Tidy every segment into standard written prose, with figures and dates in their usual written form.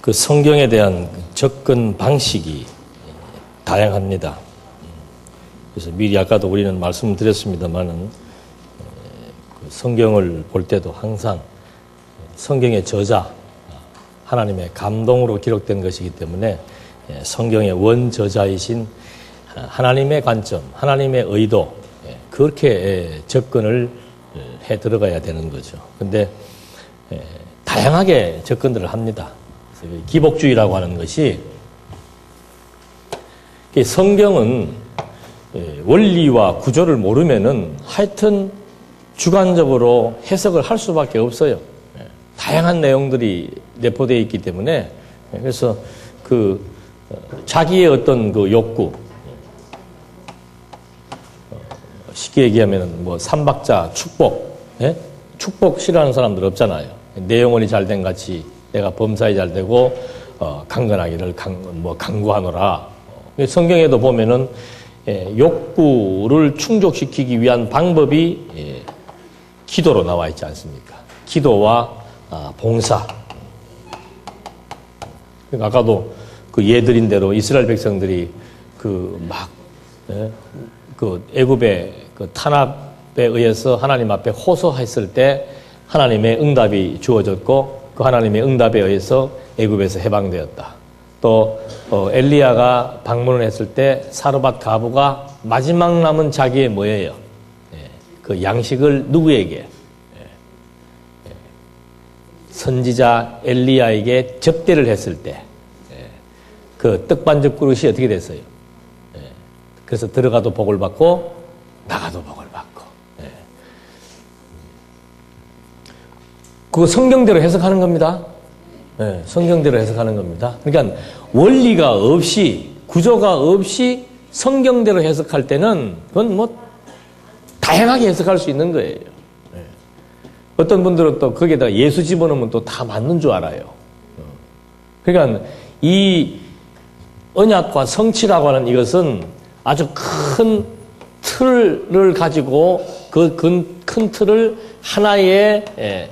그 성경에 대한 접근 방식이 다양합니다. 그래서 미리 아까도 우리는 말씀드렸습니다만은 성경을 볼 때도 항상 성경의 저자, 하나님의 감동으로 기록된 것이기 때문에 성경의 원저자이신 하나님의 관점, 하나님의 의도, 그렇게 접근을 해 들어가야 되는 거죠. 근데 다양하게 접근들을 합니다. 기복주의라고 하는 것이, 성경은 원리와 구조를 모르면은 하여튼 주관적으로 해석을 할 수밖에 없어요. 다양한 내용들이 내포되어 있기 때문에. 그래서 자기의 어떤 욕구, 쉽게 얘기하면 삼박자 축복, 축복 싫어하는 사람들 없잖아요. 내용원이 잘된 같이 내가 범사에 잘 되고 강건하기를 강구하노라. 성경에도 보면은 욕구를 충족시키기 위한 방법이 기도로 나와 있지 않습니까? 기도와 봉사. 아까도 예드린 대로 이스라엘 백성들이 애굽의 탄압에 의해서 하나님 앞에 호소했을 때 하나님의 응답이 주어졌고, 그 하나님의 응답에 의해서 애굽에서 해방되었다. 또 엘리야가 방문을 했을 때 사르밧 가부가 마지막 남은 자기의 뭐예요? 그 양식을 누구에게? 선지자 엘리야에게 접대를 했을 때 그 떡반죽 그릇이 어떻게 됐어요? 그래서 들어가도 복을 받고 나가도 복을 받고. 그거 성경대로 해석하는 겁니다. 성경대로 해석하는 겁니다. 그러니까 원리가 없이, 구조가 없이 성경대로 해석할 때는 그건 다양하게 해석할 수 있는 거예요. 어떤 분들은 또 거기에다가 예수 집어넣으면 또 다 맞는 줄 알아요. 그러니까 이 언약과 성취라고 하는 이것은 아주 큰 틀을 가지고 그 큰 틀을 하나의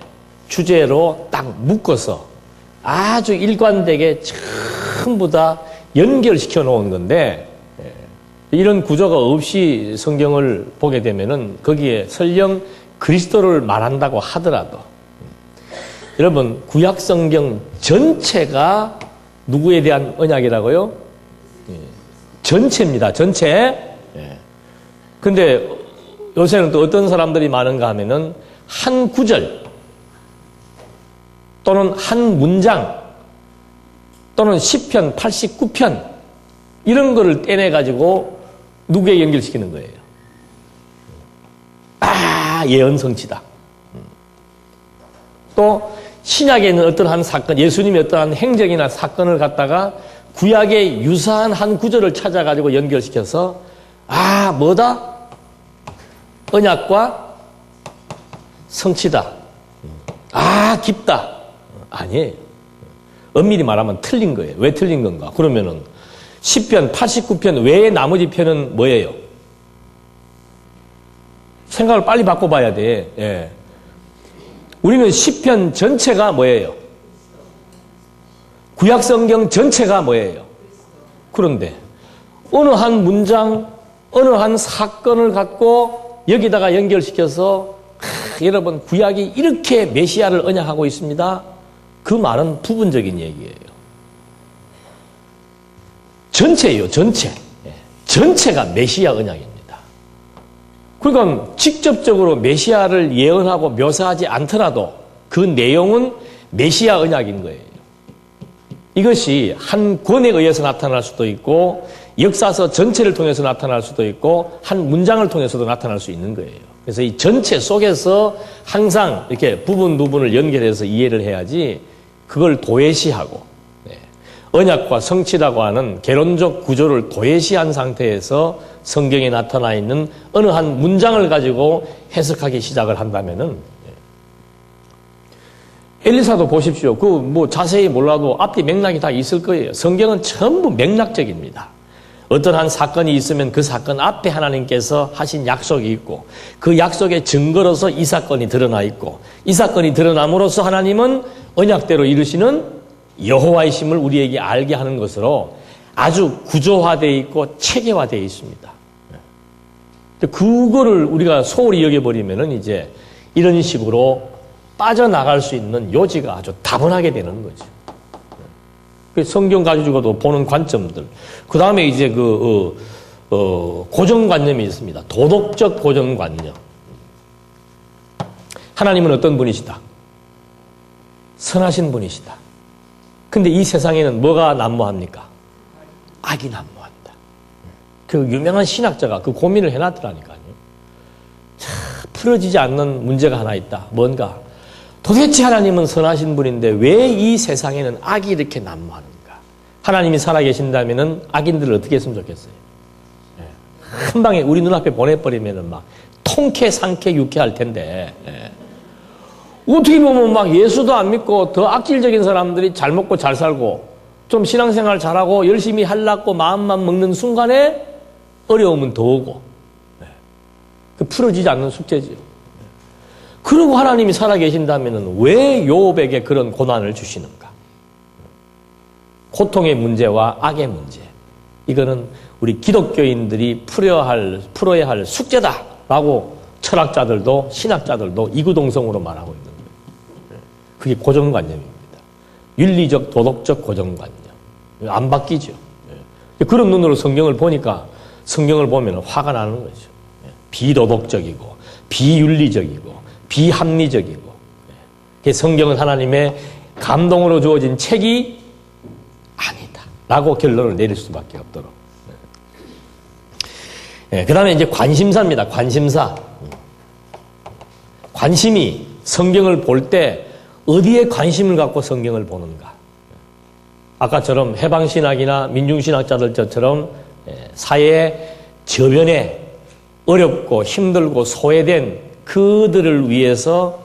주제로 딱 묶어서 아주 일관되게 전부 다 연결시켜 놓은 건데, 이런 구조가 없이 성경을 보게 되면은 거기에 설령 그리스도를 말한다고 하더라도, 여러분, 구약 성경 전체가 누구에 대한 언약이라고요? 전체입니다. 전체. 근데 요새는 또 어떤 사람들이 많은가 하면은 한 구절 또는 한 문장 또는 시편 89편 이런 거를 떼내가지고 누구에 연결시키는 거예요? 예언 성취다. 또 신약에 있는 어떤 한 사건, 예수님의 어떤 한 행적이나 사건을 갖다가 구약의 유사한 한 구절을 찾아가지고 연결시켜서 뭐다? 언약과 성취다. 깊다. 아니에요. 엄밀히 말하면 틀린 거예요. 왜 틀린 건가? 그러면은 시편 89편 외에 나머지 편은 뭐예요? 생각을 빨리 바꿔봐야 돼. 우리는 시편 전체가 뭐예요? 구약 성경 전체가 뭐예요? 그런데 어느 한 문장, 어느 한 사건을 갖고 여기다가 연결시켜서 여러분, 구약이 이렇게 메시아를 언약하고 있습니다. 그 말은 부분적인 얘기예요. 전체예요, 전체. 전체가 메시아 언약입니다. 그러니까 직접적으로 메시아를 예언하고 묘사하지 않더라도 그 내용은 메시아 언약인 거예요. 이것이 한 권에 의해서 나타날 수도 있고, 역사서 전체를 통해서 나타날 수도 있고, 한 문장을 통해서도 나타날 수 있는 거예요. 그래서 이 전체 속에서 항상 이렇게 부분을 연결해서 이해를 해야지, 그걸 도외시하고, 언약과 성취라고 하는 개론적 구조를 도외시한 상태에서 성경에 나타나 있는 어느 한 문장을 가지고 해석하기 시작을 한다면은, 엘리사도 보십시오. 자세히 몰라도 앞뒤 맥락이 다 있을 거예요. 성경은 전부 맥락적입니다. 어떤 한 사건이 있으면 그 사건 앞에 하나님께서 하신 약속이 있고, 그 약속의 증거로서 이 사건이 드러나 있고, 이 사건이 드러남으로써 하나님은 언약대로 이루시는 여호와이심을 우리에게 알게 하는 것으로 아주 구조화되어 있고 체계화되어 있습니다. 그거를 우리가 소홀히 여겨버리면은 이제 이런 식으로 빠져나갈 수 있는 요지가 아주 다분하게 되는 거죠. 성경 가지고도 보는 관점들. 그 다음에 이제 고정관념이 있습니다. 도덕적 고정관념. 하나님은 어떤 분이시다? 선하신 분이시다. 근데 이 세상에는 뭐가 난무합니까? 악이 난무한다. 그 유명한 신학자가 그 고민을 해놨더라니까요. 참 풀어지지 않는 문제가 하나 있다. 뭔가? 도대체 하나님은 선하신 분인데 왜 이 세상에는 악이 이렇게 난무하는가? 하나님이 살아계신다면 악인들을 어떻게 했으면 좋겠어요? 한 방에 우리 눈앞에 보내버리면 막 통쾌, 상쾌, 유쾌할 텐데 어떻게 보면 막 예수도 안 믿고 더 악질적인 사람들이 잘 먹고 잘 살고 좀 신앙생활 잘하고 열심히 하려고 마음만 먹는 순간에 어려움은 더 오고 그 풀어지지 않는 숙제지요. 그리고 하나님이 살아계신다면 왜 요업에게 그런 고난을 주시는가? 고통의 문제와 악의 문제. 이거는 우리 기독교인들이 풀어야 할 숙제다라고 철학자들도 신학자들도 이구동성으로 말하고 있는 거예요. 그게 고정관념입니다. 윤리적, 도덕적 고정관념. 안 바뀌죠. 그런 눈으로 성경을 보니까 성경을 보면 화가 나는 거죠. 비도덕적이고 비윤리적이고 비합리적이고 성경은 하나님의 감동으로 주어진 책이 아니다 라고 결론을 내릴 수밖에 없도록. 그 다음에 이제 관심사입니다. 관심사. 관심이 성경을 볼 때 어디에 관심을 갖고 성경을 보는가. 아까처럼 해방신학이나 민중신학자들처럼 사회의 저변에 어렵고 힘들고 소외된 그들을 위해서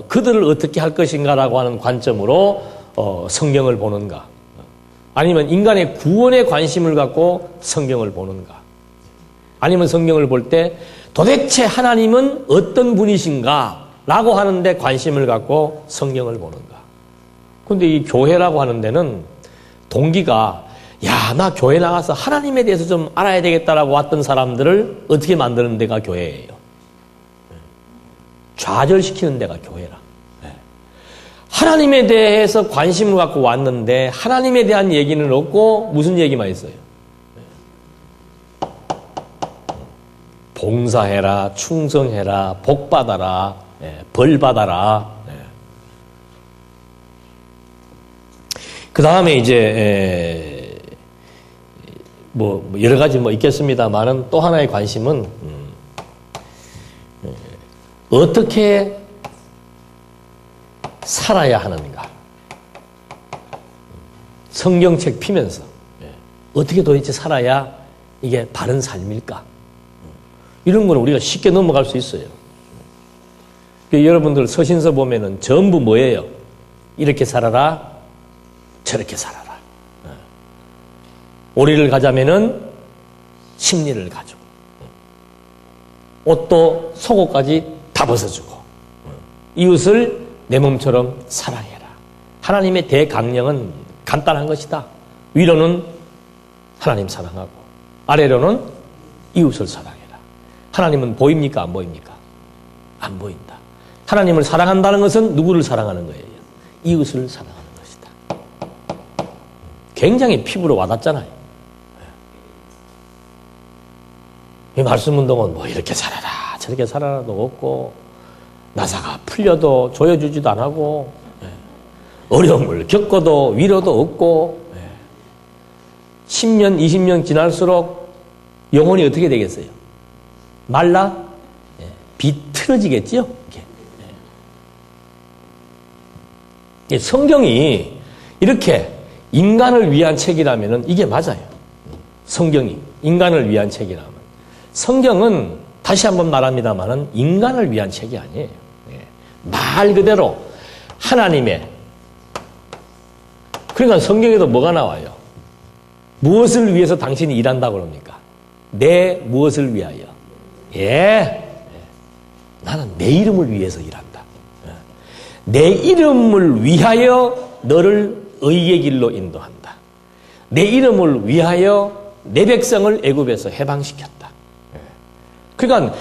그들을 어떻게 할 것인가라고 하는 관점으로 성경을 보는가. 아니면 인간의 구원에 관심을 갖고 성경을 보는가. 아니면 성경을 볼 때 도대체 하나님은 어떤 분이신가 라고 하는데 관심을 갖고 성경을 보는가. 그런데 이 교회라고 하는 데는 동기가 야, 나 교회 나가서 하나님에 대해서 좀 알아야 되겠다라고 왔던 사람들을 어떻게 만드는 데가 교회예요. 좌절시키는 데가 교회라. 하나님에 대해서 관심을 갖고 왔는데 하나님에 대한 얘기는 없고 무슨 얘기만 있어요? 봉사해라, 충성해라, 복받아라, 벌받아라. 그 다음에 이제 뭐 여러 가지 뭐 있겠습니다만은 또 하나의 관심은 어떻게 살아야 하는가. 성경책 피면서 어떻게 도대체 살아야 이게 바른 삶일까. 이런 거는 우리가 쉽게 넘어갈 수 있어요. 여러분들 서신서 보면은 전부 뭐예요? 이렇게 살아라, 저렇게 살아라. 오리를 가자면은 심리를 가지고, 옷도 속옷까지 다 벗어주고, 이웃을 내 몸처럼 사랑해라. 하나님의 대강령은 간단한 것이다. 위로는 하나님 사랑하고, 아래로는 이웃을 사랑해라. 하나님은 보입니까? 안 보입니까? 안 보인다. 하나님을 사랑한다는 것은 누구를 사랑하는 거예요? 이웃을 사랑하는 것이다. 굉장히 피부로 와닿잖아요. 이 말씀 운동은 뭐 이렇게 살아라 저렇게 살아라도 없고 나사가 풀려도 조여주지도 안 하고 어려움을 겪어도 위로도 없고 10년 20년 지날수록 영혼이 어떻게 되겠어요? 말라? 비틀어지겠죠? 성경이 이렇게 인간을 위한 책이라면 이게 맞아요. 성경이 인간을 위한 책이라면. 성경은 다시 한번 말합니다만은 인간을 위한 책이 아니에요. 말 그대로 하나님의. 그러니까 성경에도 뭐가 나와요? 무엇을 위해서 당신이 일한다고 그럽니까? 내 무엇을 위하여? 나는 내 이름을 위해서 일한다. 내 이름을 위하여 너를 의의 길로 인도한다. 내 이름을 위하여 내 백성을 애굽에서 해방시켰다. 그러니까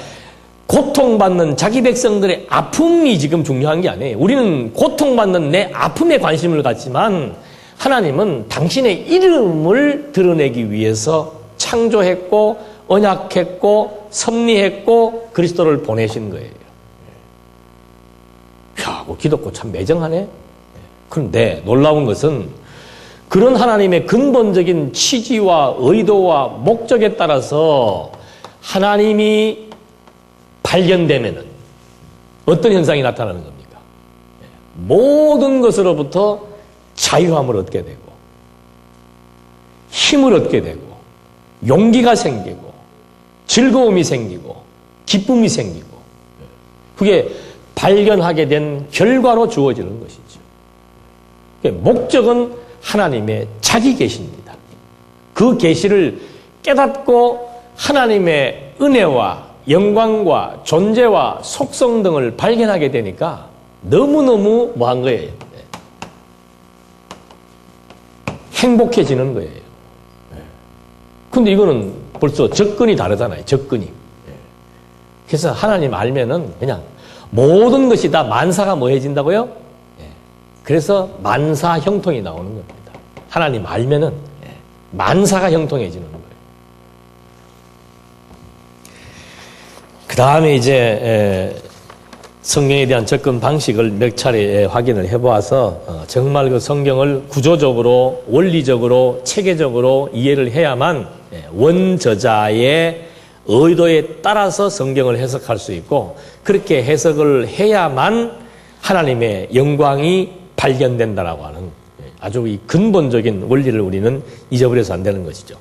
고통받는 자기 백성들의 아픔이 지금 중요한 게 아니에요. 우리는 고통받는 내 아픔에 관심을 갖지만 하나님은 당신의 이름을 드러내기 위해서 창조했고 언약했고 섭리했고 그리스도를 보내신 거예요. 야, 기독교 참 매정하네. 그런데 놀라운 것은 그런 하나님의 근본적인 취지와 의도와 목적에 따라서 하나님이 발견되면은 어떤 현상이 나타나는 겁니까? 모든 것으로부터 자유함을 얻게 되고 힘을 얻게 되고 용기가 생기고 즐거움이 생기고 기쁨이 생기고 그게 발견하게 된 결과로 주어지는 것이죠. 목적은 하나님의 자기 계시입니다. 그 계시를 깨닫고 하나님의 은혜와 영광과 존재와 속성 등을 발견하게 되니까 너무너무 뭐한 거예요? 행복해지는 거예요. 근데 이거는 벌써 접근이 다르잖아요. 접근이. 그래서 하나님 알면은 그냥 모든 것이 다 만사가 뭐해진다고요? 그래서 만사 형통이 나오는 겁니다. 하나님 알면은 만사가 형통해지는 거예요. 그 다음에 이제 성경에 대한 접근 방식을 몇 차례 확인을 해보아서 정말 그 성경을 구조적으로 원리적으로 체계적으로 이해를 해야만 원저자의 의도에 따라서 성경을 해석할 수 있고 그렇게 해석을 해야만 하나님의 영광이 발견된다라고 하는 아주 이 근본적인 원리를 우리는 잊어버려서 안 되는 것이죠.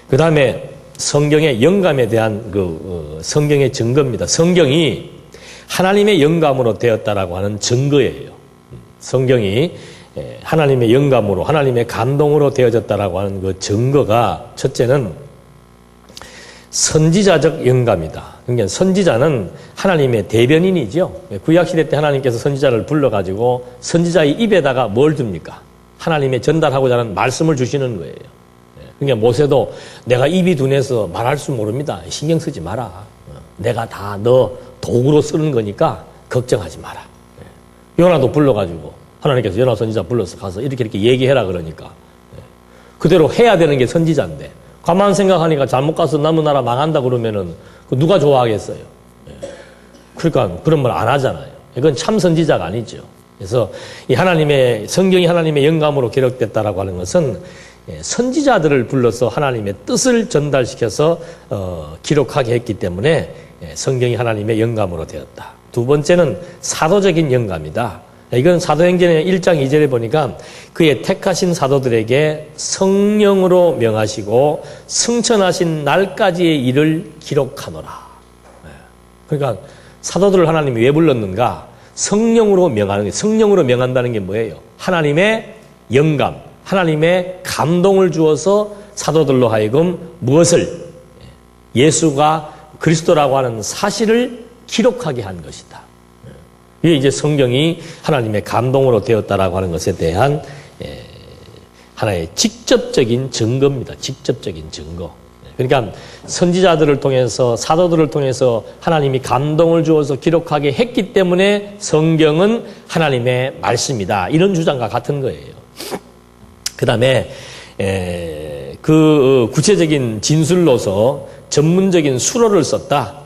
그 다음에 성경의 영감에 대한 성경의 증거입니다. 성경이 하나님의 영감으로 되었다라고 하는 증거예요. 성경이 하나님의 영감으로 하나님의 감동으로 되어졌다라고 하는 그 증거가 첫째는 선지자적 영감이다. 그러니까 선지자는 하나님의 대변인이죠. 구약시대 때 하나님께서 선지자를 불러가지고 선지자의 입에다가 뭘 줍니까? 하나님의 전달하고자 하는 말씀을 주시는 거예요. 그러니까 모세도 내가 입이 둔해서 말할 줄 모릅니다. 신경 쓰지 마라. 내가 다 너 도구로 쓰는 거니까 걱정하지 마라. 요나도 불러가지고 하나님께서 요나 선지자 불러서 가서 이렇게 얘기해라 그러니까 그대로 해야 되는 게 선지자인데 가만 생각하니까 잘못 가서 남은 나라 망한다 그러면은 누가 좋아하겠어요? 그러니까 그런 말 안 하잖아요. 이건 참 선지자가 아니죠. 그래서 이 하나님의 성경이 하나님의 영감으로 기록됐다라고 하는 것은 선지자들을 불러서 하나님의 뜻을 전달시켜서 기록하게 했기 때문에 성경이 하나님의 영감으로 되었다. 두 번째는 사도적인 영감이다. 이건 사도행전의 1장 2절에 보니까 그의 택하신 사도들에게 성령으로 명하시고 승천하신 날까지의 일을 기록하노라. 그러니까 사도들을 하나님이 왜 불렀는가? 성령으로 명하는 게, 성령으로 명한다는 게 뭐예요? 하나님의 영감, 하나님의 감동을 주어서 사도들로 하여금 무엇을? 예수가 그리스도라고 하는 사실을 기록하게 한 것이다. 이게 이제 성경이 하나님의 감동으로 되었다라고 하는 것에 대한 하나의 직접적인 증거입니다. 직접적인 증거. 그러니까 선지자들을 통해서 사도들을 통해서 하나님이 감동을 주어서 기록하게 했기 때문에 성경은 하나님의 말씀이다. 이런 주장과 같은 거예요. 그 다음에 그 구체적인 진술로서 전문적인 수로를 썼다.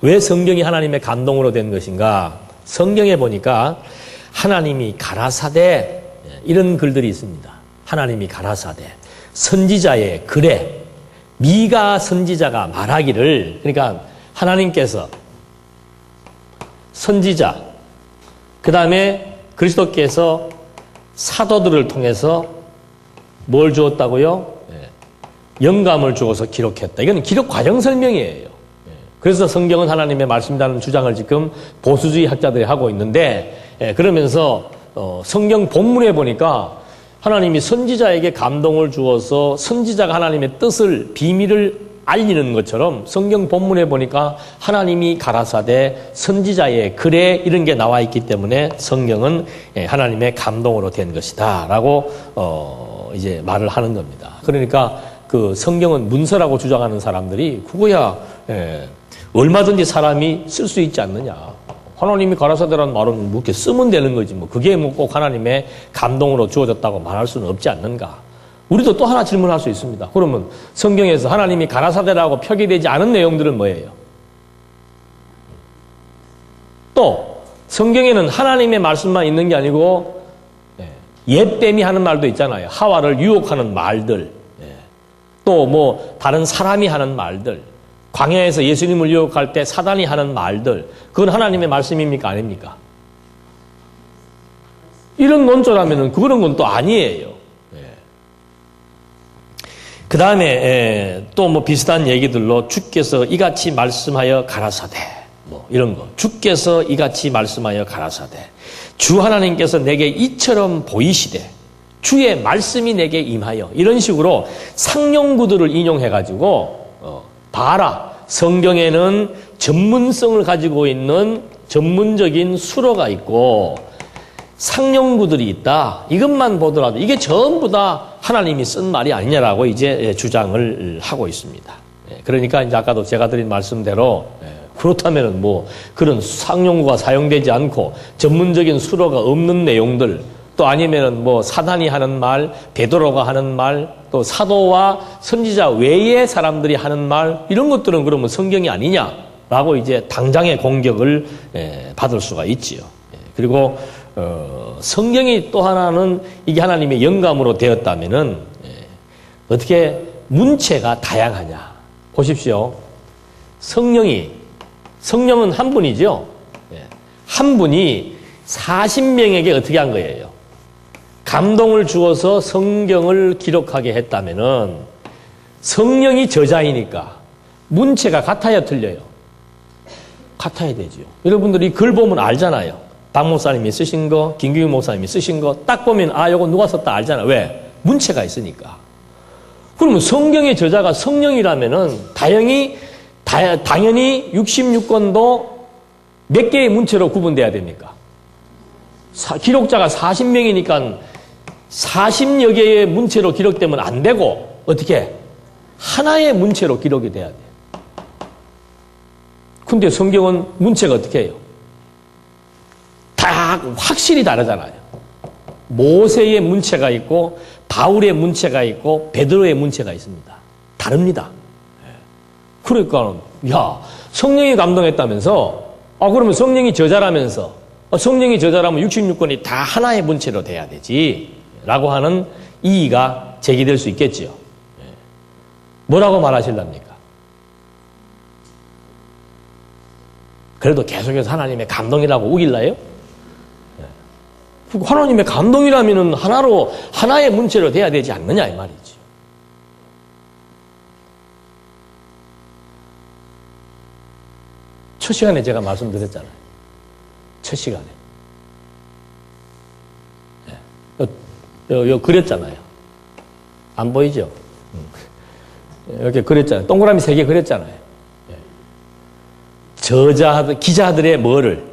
왜 성경이 하나님의 감동으로 된 것인가? 성경에 보니까 하나님이 가라사대 이런 글들이 있습니다. 하나님이 가라사대 선지자의 글에 미가 선지자가 말하기를, 그러니까 하나님께서 선지자, 그 다음에 그리스도께서 사도들을 통해서 뭘 주었다고요? 영감을 주어서 기록했다. 이건 기록 과정 설명이에요. 그래서 성경은 하나님의 말씀이라는 주장을 지금 보수주의 학자들이 하고 있는데, 그러면서 성경 본문에 보니까 하나님이 선지자에게 감동을 주어서 선지자가 하나님의 뜻을, 비밀을 알리는 것처럼 성경 본문에 보니까 하나님이 가라사대 선지자의 글에 이런 게 나와 있기 때문에 성경은 하나님의 감동으로 된 것이다 라고 이제 말을 하는 겁니다. 그러니까 그 성경은 문서라고 주장하는 사람들이 그거야 얼마든지 사람이 쓸 수 있지 않느냐. 하나님이 가라사대라는 말은 뭐 이렇게 쓰면 되는 거지 뭐 그게 뭐 꼭 하나님의 감동으로 주어졌다고 말할 수는 없지 않는가. 우리도 또 하나 질문할 수 있습니다. 그러면 성경에서 하나님이 가라사대라고 표기되지 않은 내용들은 뭐예요? 또 성경에는 하나님의 말씀만 있는 게 아니고 옛뱀이 하는 말도 있잖아요. 하와를 유혹하는 말들, 또 뭐 다른 사람이 하는 말들, 광야에서 예수님을 유혹할 때 사단이 하는 말들, 그건 하나님의 말씀입니까? 아닙니까? 이런 논조라면은 그런 건 또 아니에요. 그 다음에 또 뭐 비슷한 얘기들로 주께서 이같이 말씀하여 가라사대 뭐 이런 거 주께서 이같이 말씀하여 가라사대 주 하나님께서 내게 이처럼 보이시되 주의 말씀이 내게 임하여 이런 식으로 상용구들을 인용해가지고 봐라 성경에는 전문성을 가지고 있는 전문적인 수로가 있고 상용구들이 있다. 이것만 보더라도 이게 전부 다 하나님이 쓴 말이 아니냐라고 이제 주장을 하고 있습니다. 그러니까 이제 아까도 제가 드린 말씀대로 그렇다면은 뭐 그런 상용구가 사용되지 않고 전문적인 수로가 없는 내용들 또 아니면은 뭐 사단이 하는 말, 베드로가 하는 말, 또 사도와 선지자 외의 사람들이 하는 말 이런 것들은 그러면 성경이 아니냐라고 이제 당장의 공격을 받을 수가 있지요. 그리고 성경이 또 하나는 이게 하나님의 영감으로 되었다면은 어떻게 문체가 다양하냐. 보십시오. 성령은 한 분이죠. 한 분이 40명에게 어떻게 한 거예요? 감동을 주어서 성경을 기록하게 했다면은 성령이 저자이니까 문체가 같아야 틀려요. 같아야 되죠. 여러분들이 글 보면 알잖아요. 박 목사님이 쓰신 거, 김규희 목사님이 쓰신 거 딱 보면 아, 이거 누가 썼다 알잖아요. 왜? 문체가 있으니까. 그러면 성경의 저자가 성령이라면은 당연히 66권도 몇 개의 문체로 구분돼야 됩니까? 기록자가 40명이니까 40여 개의 문체로 기록되면 안 되고 어떻게? 하나의 문체로 기록이 돼야 돼요. 근데 성경은 문체가 어떻게 해요? 다 확실히 다르잖아요. 모세의 문체가 있고 바울의 문체가 있고 베드로의 문체가 있습니다. 다릅니다. 그러니까 야 성령이 감동했다면서 그러면 성령이 저자라면서 성령이 저자라면 66권이 다 하나의 문체로 돼야 되지 라고 하는 이의가 제기될 수 있겠지요. 뭐라고 말하실랍니까? 그래도 계속해서 하나님의 감동이라고 우길라요? 하나님의 감동이라면 하나의 문체로 돼야 되지 않느냐 이 말이지. 첫 시간에 제가 말씀드렸잖아요. 첫 시간에. 그렸잖아요. 안 보이죠? 이렇게 그렸잖아요. 동그라미 3개 그렸잖아요. 기자들의 뭐를?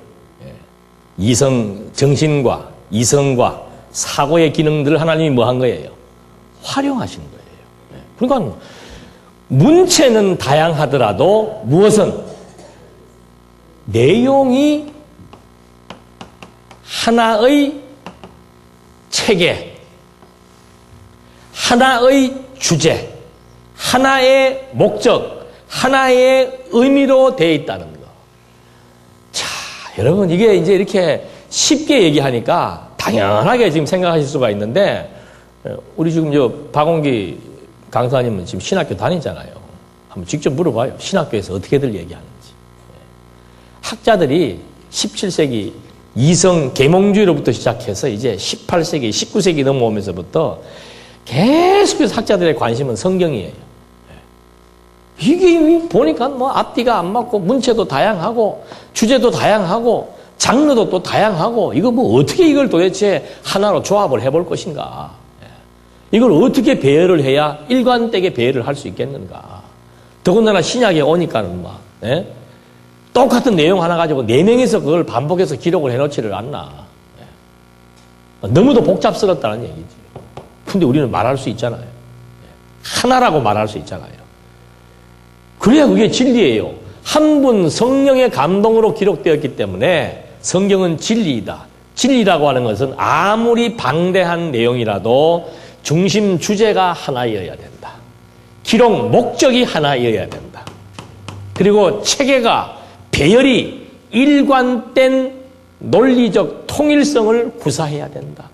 정신과 이성과 사고의 기능들을 하나님이 뭐 한 거예요? 활용하신 거예요. 그러니까 문체는 다양하더라도 무엇은? 내용이 하나의 체계, 하나의 주제, 하나의 목적, 하나의 의미로 되어 있다는 거. 자, 여러분 이게 이제 이렇게 쉽게 얘기하니까 당연하게 지금 생각하실 수가 있는데 우리 지금 박원기 강사님은 지금 신학교 다니잖아요. 한번 직접 물어봐요. 신학교에서 어떻게들 얘기하는지. 학자들이 17세기 이성 계몽주의로부터 시작해서 이제 18세기, 19세기 넘어오면서부터 계속해서 학자들의 관심은 성경이에요. 이게 보니까 뭐 앞뒤가 안 맞고 문체도 다양하고 주제도 다양하고 장르도 또 다양하고 이거 뭐 어떻게 이걸 도대체 하나로 조합을 해볼 것인가. 이걸 어떻게 배열을 해야 일관되게 배열을 할 수 있겠는가. 더군다나 신약에 오니까는 막, 예? 똑같은 내용 하나 가지고 4명이서 그걸 반복해서 기록을 해놓지를 않나. 예. 너무도 복잡스럽다는 얘기지. 근데 우리는 말할 수 있잖아요. 하나라고 말할 수 있잖아요. 그래야 그게 진리예요. 한 분 성령의 감동으로 기록되었기 때문에 성경은 진리이다. 진리라고 하는 것은 아무리 방대한 내용이라도 중심 주제가 하나여야 된다. 기록 목적이 하나여야 된다. 그리고 체계가 배열이 일관된 논리적 통일성을 구사해야 된다.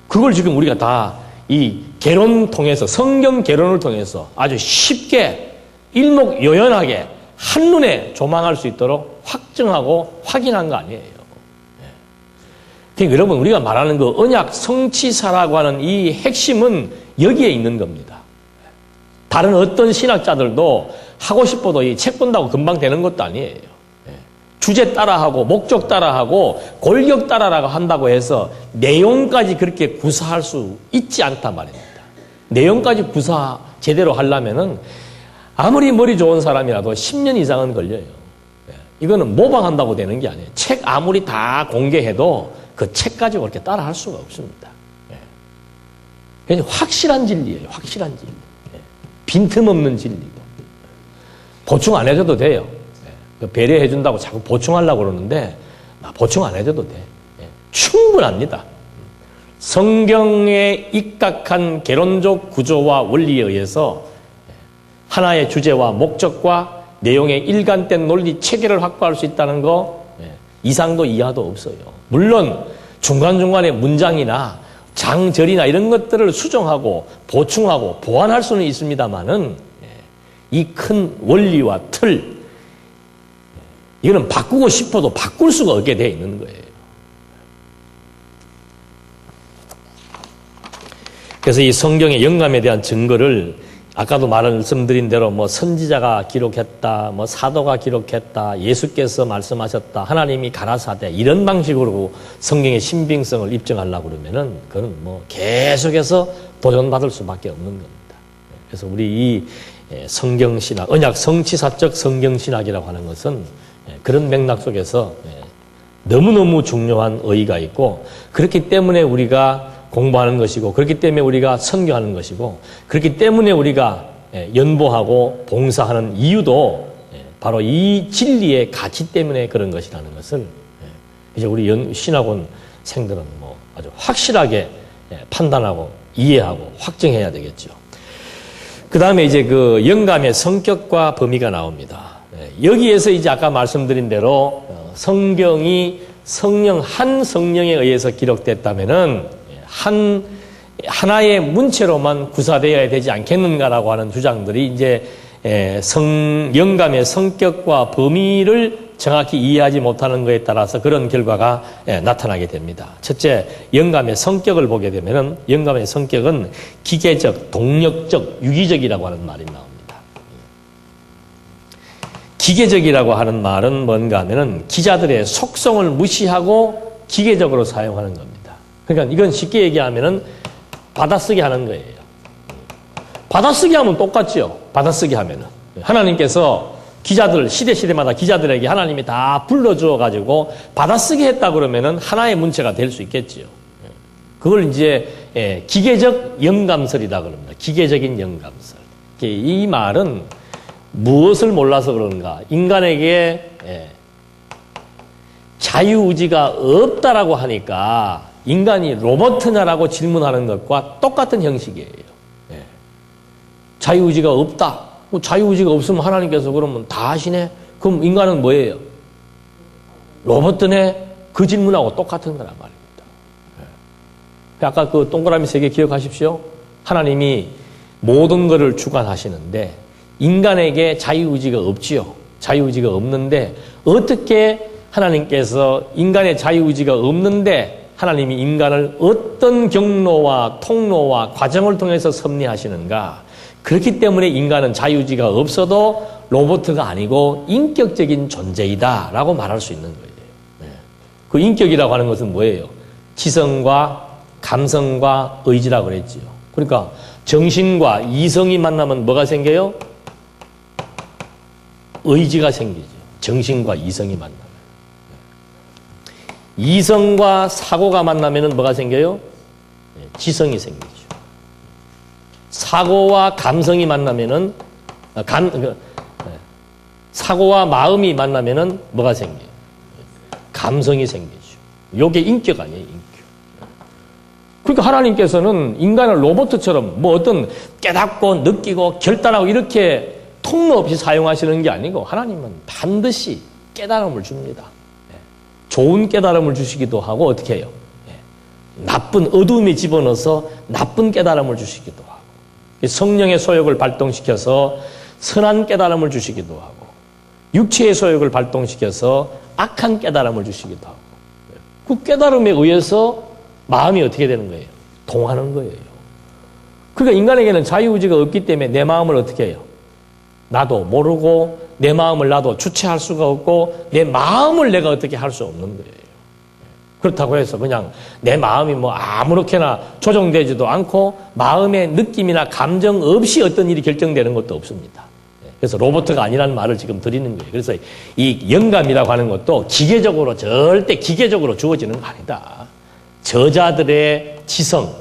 그걸 지금 우리가 다 이 개론 통해서, 성경 개론을 통해서 아주 쉽게 일목요연하게 한눈에 조망할 수 있도록 확증하고 확인한 거 아니에요. 그러니까 여러분, 우리가 말하는 그 언약 성취사라고 하는 이 핵심은 여기에 있는 겁니다. 다른 어떤 신학자들도 하고 싶어도 이 책 본다고 금방 되는 것도 아니에요. 주제 따라하고 목적 따라하고 골격 따라라고 한다고 해서 내용까지 그렇게 구사할 수 있지 않단 말입니다. 내용까지 구사 제대로 하려면은 아무리 머리 좋은 사람이라도 10년 이상은 걸려요. 이거는 모방한다고 되는 게 아니에요. 책 아무리 다 공개해도 그 책 가지고 그렇게 따라 할 수가 없습니다. 확실한 진리예요. 확실한 진리. 빈틈없는 진리고. 보충 안 해줘도 돼요. 배려해준다고 자꾸 보충하려고 그러는데 보충 안 해줘도 돼. 충분합니다. 성경에 입각한 개론적 구조와 원리에 의해서 하나의 주제와 목적과 내용의 일관된 논리 체계를 확보할 수 있다는 거 이상도 이하도 없어요. 물론 중간중간에 문장이나 장절이나 이런 것들을 수정하고 보충하고 보완할 수는 있습니다만은 이 큰 원리와 틀, 이거는 바꾸고 싶어도 바꿀 수가 없게 되어 있는 거예요. 그래서 이 성경의 영감에 대한 증거를 아까도 말씀드린 대로 뭐 선지자가 기록했다, 뭐 사도가 기록했다, 예수께서 말씀하셨다, 하나님이 가라사대 이런 방식으로 성경의 신빙성을 입증하려고 그러면은 그건 뭐 계속해서 도전받을 수밖에 없는 겁니다. 그래서 우리 이 성경신학, 언약 성취사적 성경신학이라고 하는 것은 그런 맥락 속에서 너무너무 중요한 의의가 있고, 그렇기 때문에 우리가 공부하는 것이고, 그렇기 때문에 우리가 선교하는 것이고, 그렇기 때문에 우리가 연보하고 봉사하는 이유도 바로 이 진리의 가치 때문에 그런 것이라는 것을 이제 우리 신학원 생들은 뭐 아주 확실하게 판단하고 이해하고 확증해야 되겠죠. 그 다음에 이제 그 영감의 성격과 범위가 나옵니다. 여기에서 이제 아까 말씀드린 대로 성경이 한 성령에 의해서 기록됐다면은 하나의 문체로만 구사되어야 되지 않겠는가라고 하는 주장들이 이제 영감의 성격과 범위를 정확히 이해하지 못하는 것에 따라서 그런 결과가 나타나게 됩니다. 첫째, 영감의 성격을 보게 되면은 영감의 성격은 기계적, 동력적, 유기적이라고 하는 말이 나옵니다. 기계적이라고 하는 말은 뭔가 하면은 기자들의 속성을 무시하고 기계적으로 사용하는 겁니다. 그러니까 이건 쉽게 얘기하면은 받아쓰기 하는 거예요. 받아쓰기 하면 똑같죠. 받아쓰기 하면은. 하나님께서 기자들, 시대마다 기자들에게 하나님이 다 불러주어 가지고 받아쓰기 했다 그러면은 하나의 문체가 될 수 있겠지요. 그걸 이제 기계적 영감설이다 그럽니다. 기계적인 영감설. 이 말은 무엇을 몰라서 그런가? 인간에게 자유의지가 없다라고 하니까 인간이 로봇이냐라고 질문하는 것과 똑같은 형식이에요. 자유의지가 없다. 자유의지가 없으면 하나님께서 그러면 다 하시네? 그럼 인간은 뭐예요? 로봇이네? 그 질문하고 똑같은 거란 말입니다. 아까 그 동그라미 3개 기억하십시오. 하나님이 모든 것을 주관하시는데 인간에게 자유의지가 없지요. 자유의지가 없는데 어떻게 하나님께서 인간의 자유의지가 없는데 하나님이 인간을 어떤 경로와 통로와 과정을 통해서 섭리하시는가? 그렇기 때문에 인간은 자유의지가 없어도 로봇가 아니고 인격적인 존재이다라고 말할 수 있는 거예요. 그 인격이라고 하는 것은 뭐예요? 지성과 감성과 의지라고 그랬지요. 그러니까 정신과 이성이 만나면 뭐가 생겨요? 의지가 생기죠. 정신과 이성이 만나면. 이성과 사고가 만나면 뭐가 생겨요? 지성이 생기죠. 사고와 감성이 만나면은 사고와 마음이 만나면은 뭐가 생겨요? 감성이 생기죠. 요게 인격 아니에요, 인격. 그러니까 하나님께서는 인간을 로봇처럼 뭐 어떤 깨닫고 느끼고 결단하고 이렇게 통로 없이 사용하시는 게 아니고 하나님은 반드시 깨달음을 줍니다. 좋은 깨달음을 주시기도 하고 어떻게 해요? 나쁜 어둠에 집어넣어서 나쁜 깨달음을 주시기도 하고 성령의 소욕을 발동시켜서 선한 깨달음을 주시기도 하고 육체의 소욕을 발동시켜서 악한 깨달음을 주시기도 하고 그 깨달음에 의해서 마음이 어떻게 되는 거예요? 동하는 거예요. 그러니까 인간에게는 자유의지가 없기 때문에 내 마음을 어떻게 해요? 나도 모르고 내 마음을 나도 주체할 수가 없고 내 마음을 내가 어떻게 할 수 없는 거예요. 그렇다고 해서 그냥 내 마음이 뭐 아무렇게나 조정되지도 않고 마음의 느낌이나 감정 없이 어떤 일이 결정되는 것도 없습니다. 그래서 로봇가 아니라는 말을 지금 드리는 거예요. 그래서 이 영감이라고 하는 것도 기계적으로 절대 기계적으로 주어지는 거 아니다. 저자들의 지성,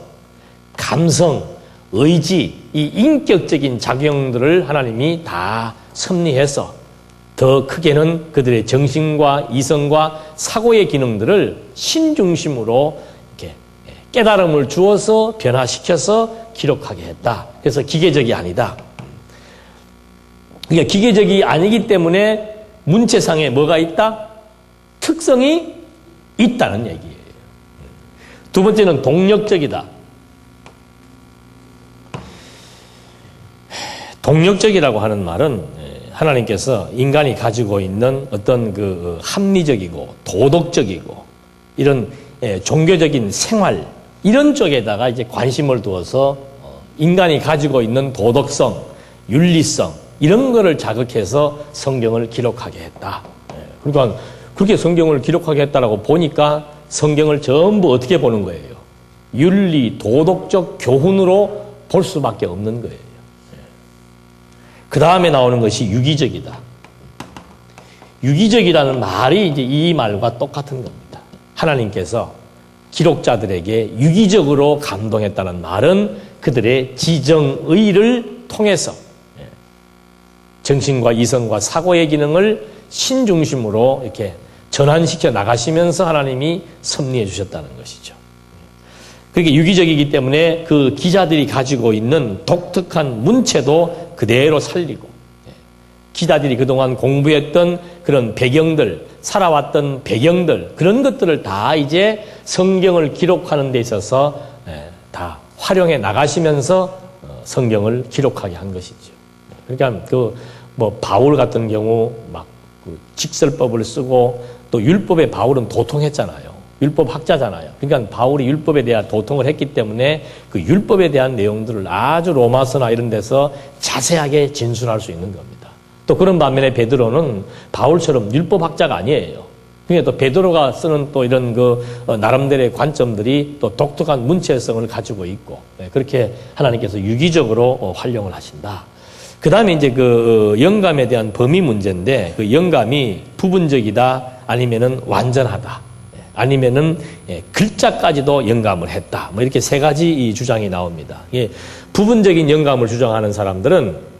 감성, 의지, 이 인격적인 작용들을 하나님이 다 섭리해서 더 크게는 그들의 정신과 이성과 사고의 기능들을 신중심으로 이렇게 깨달음을 주어서 변화시켜서 기록하게 했다. 그래서 기계적이 아니다. 그러니까 기계적이 아니기 때문에 문체상에 뭐가 있다? 특성이 있다는 얘기예요. 두 번째는 동력적이다. 동력적이라고 하는 말은 하나님께서 인간이 가지고 있는 어떤 그 합리적이고 도덕적이고 이런 종교적인 생활 이런 쪽에다가 이제 관심을 두어서 인간이 가지고 있는 도덕성, 윤리성 이런 거를 자극해서 성경을 기록하게 했다. 그러니까 그렇게 성경을 기록하게 했다라고 보니까 성경을 전부 어떻게 보는 거예요? 윤리, 도덕적 교훈으로 볼 수밖에 없는 거예요. 그 다음에 나오는 것이 유기적이다. 유기적이라는 말이 이제 이 말과 똑같은 겁니다. 하나님께서 기록자들에게 유기적으로 감동했다는 말은 그들의 지정의를 통해서 정신과 이성과 사고의 기능을 신중심으로 이렇게 전환시켜 나가시면서 하나님이 섭리해 주셨다는 것이죠. 그렇게 유기적이기 때문에 그 기자들이 가지고 있는 독특한 문체도 그대로 살리고 기자들이 그동안 공부했던 그런 배경들, 살아왔던 배경들 그런 것들을 다 이제 성경을 기록하는 데 있어서 다 활용해 나가시면서 성경을 기록하게 한 것이죠. 그러니까 그 뭐 바울 같은 경우 막 그 직설법을 쓰고 또 율법에 바울은 도통했잖아요. 율법 학자잖아요. 그러니까 바울이 율법에 대한 도통을 했기 때문에 그 율법에 대한 내용들을 아주 로마서나 이런 데서 자세하게 진술할 수 있는 겁니다. 또 그런 반면에 베드로는 바울처럼 율법 학자가 아니에요. 그러니까 또 베드로가 쓰는 또 이런 그 나름대로의 관점들이 또 독특한 문체성을 가지고 있고 그렇게 하나님께서 유기적으로 활용을 하신다. 그 다음에 이제 그 영감에 대한 범위 문제인데 그 영감이 부분적이다 아니면은 완전하다. 아니면은 글자까지도 영감을 했다. 뭐 이렇게 세 가지 이 주장이 나옵니다. 부분적인 영감을 주장하는 사람들은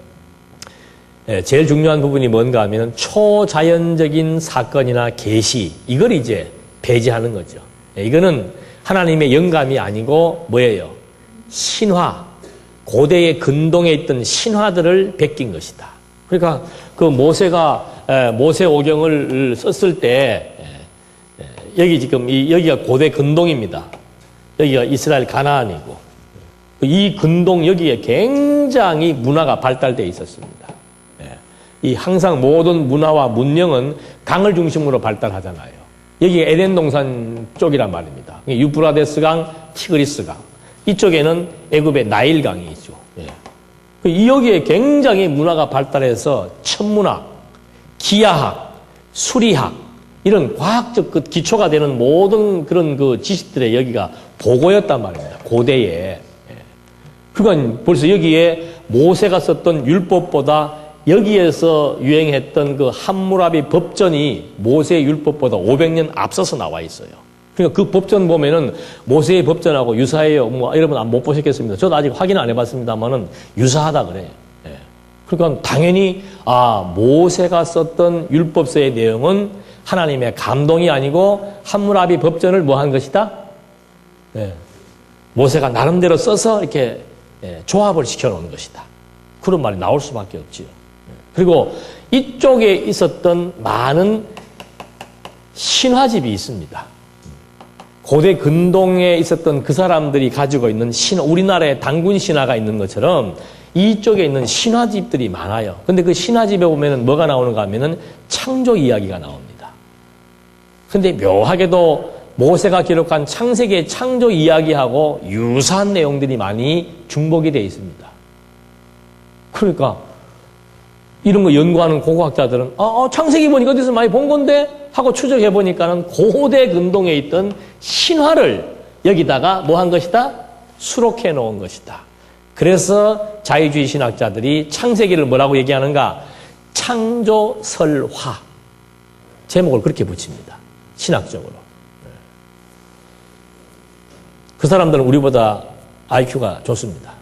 제일 중요한 부분이 뭔가 하면은 초자연적인 사건이나 계시 이걸 이제 배제하는 거죠. 이거는 하나님의 영감이 아니고 뭐예요? 신화, 고대의 근동에 있던 신화들을 베낀 것이다. 그러니까 그 모세가 모세오경을 썼을 때 여기 지금 여기가 고대 근동입니다. 여기가 이스라엘 가나안이고 이 근동 여기에 굉장히 문화가 발달되어 있었습니다. 이 항상 모든 문화와 문명은 강을 중심으로 발달하잖아요. 여기가 에덴 동산 쪽이란 말입니다. 유프라데스 강, 티그리스 강. 이쪽에는 애굽의 나일 강이 있죠. 여기에 굉장히 문화가 발달해서 천문학, 기하학, 수리학 이런 과학적 그 기초가 되는 모든 그런 그 지식들의 여기가 보고였단 말입니다. 고대에. 그건 벌써 여기에 모세가 썼던 율법보다 여기에서 유행했던 그 함무라비 법전이 모세의 율법보다 500년 앞서서 나와 있어요. 그러니까 그 법전 보면은 모세의 법전하고 유사해요. 뭐 여러분 못 보셨겠습니다. 저도 아직 확인 안 해봤습니다만은 유사하다 그래요. 예. 그러니까 당연히 모세가 썼던 율법서의 내용은 하나님의 감동이 아니고 함무라비 법전을 뭐 한 것이다? 예. 모세가 나름대로 써서 이렇게 조합을 시켜놓은 것이다. 그런 말이 나올 수밖에 없지요. 그리고 이쪽에 있었던 많은 신화집이 있습니다. 고대 근동에 있었던 그 사람들이 가지고 있는 우리나라에 단군 신화가 있는 것처럼 이쪽에 있는 신화집들이 많아요. 근데 그 신화집에 보면은 뭐가 나오는가 하면은 창조 이야기가 나옵니다. 근데 묘하게도 모세가 기록한 창세기의 창조 이야기하고 유사한 내용들이 많이 중복이 되어 있습니다. 그러니까 이런 거 연구하는 고고학자들은 창세기 보니까 어디서 많이 본 건데 하고 추적해 보니까는 고대 근동에 있던 신화를 여기다가 뭐 한 것이다? 수록해 놓은 것이다. 그래서 자유주의 신학자들이 창세기를 뭐라고 얘기하는가? 창조설화. 제목을 그렇게 붙입니다. 신학적으로. 그 사람들은 우리보다 IQ가 좋습니다.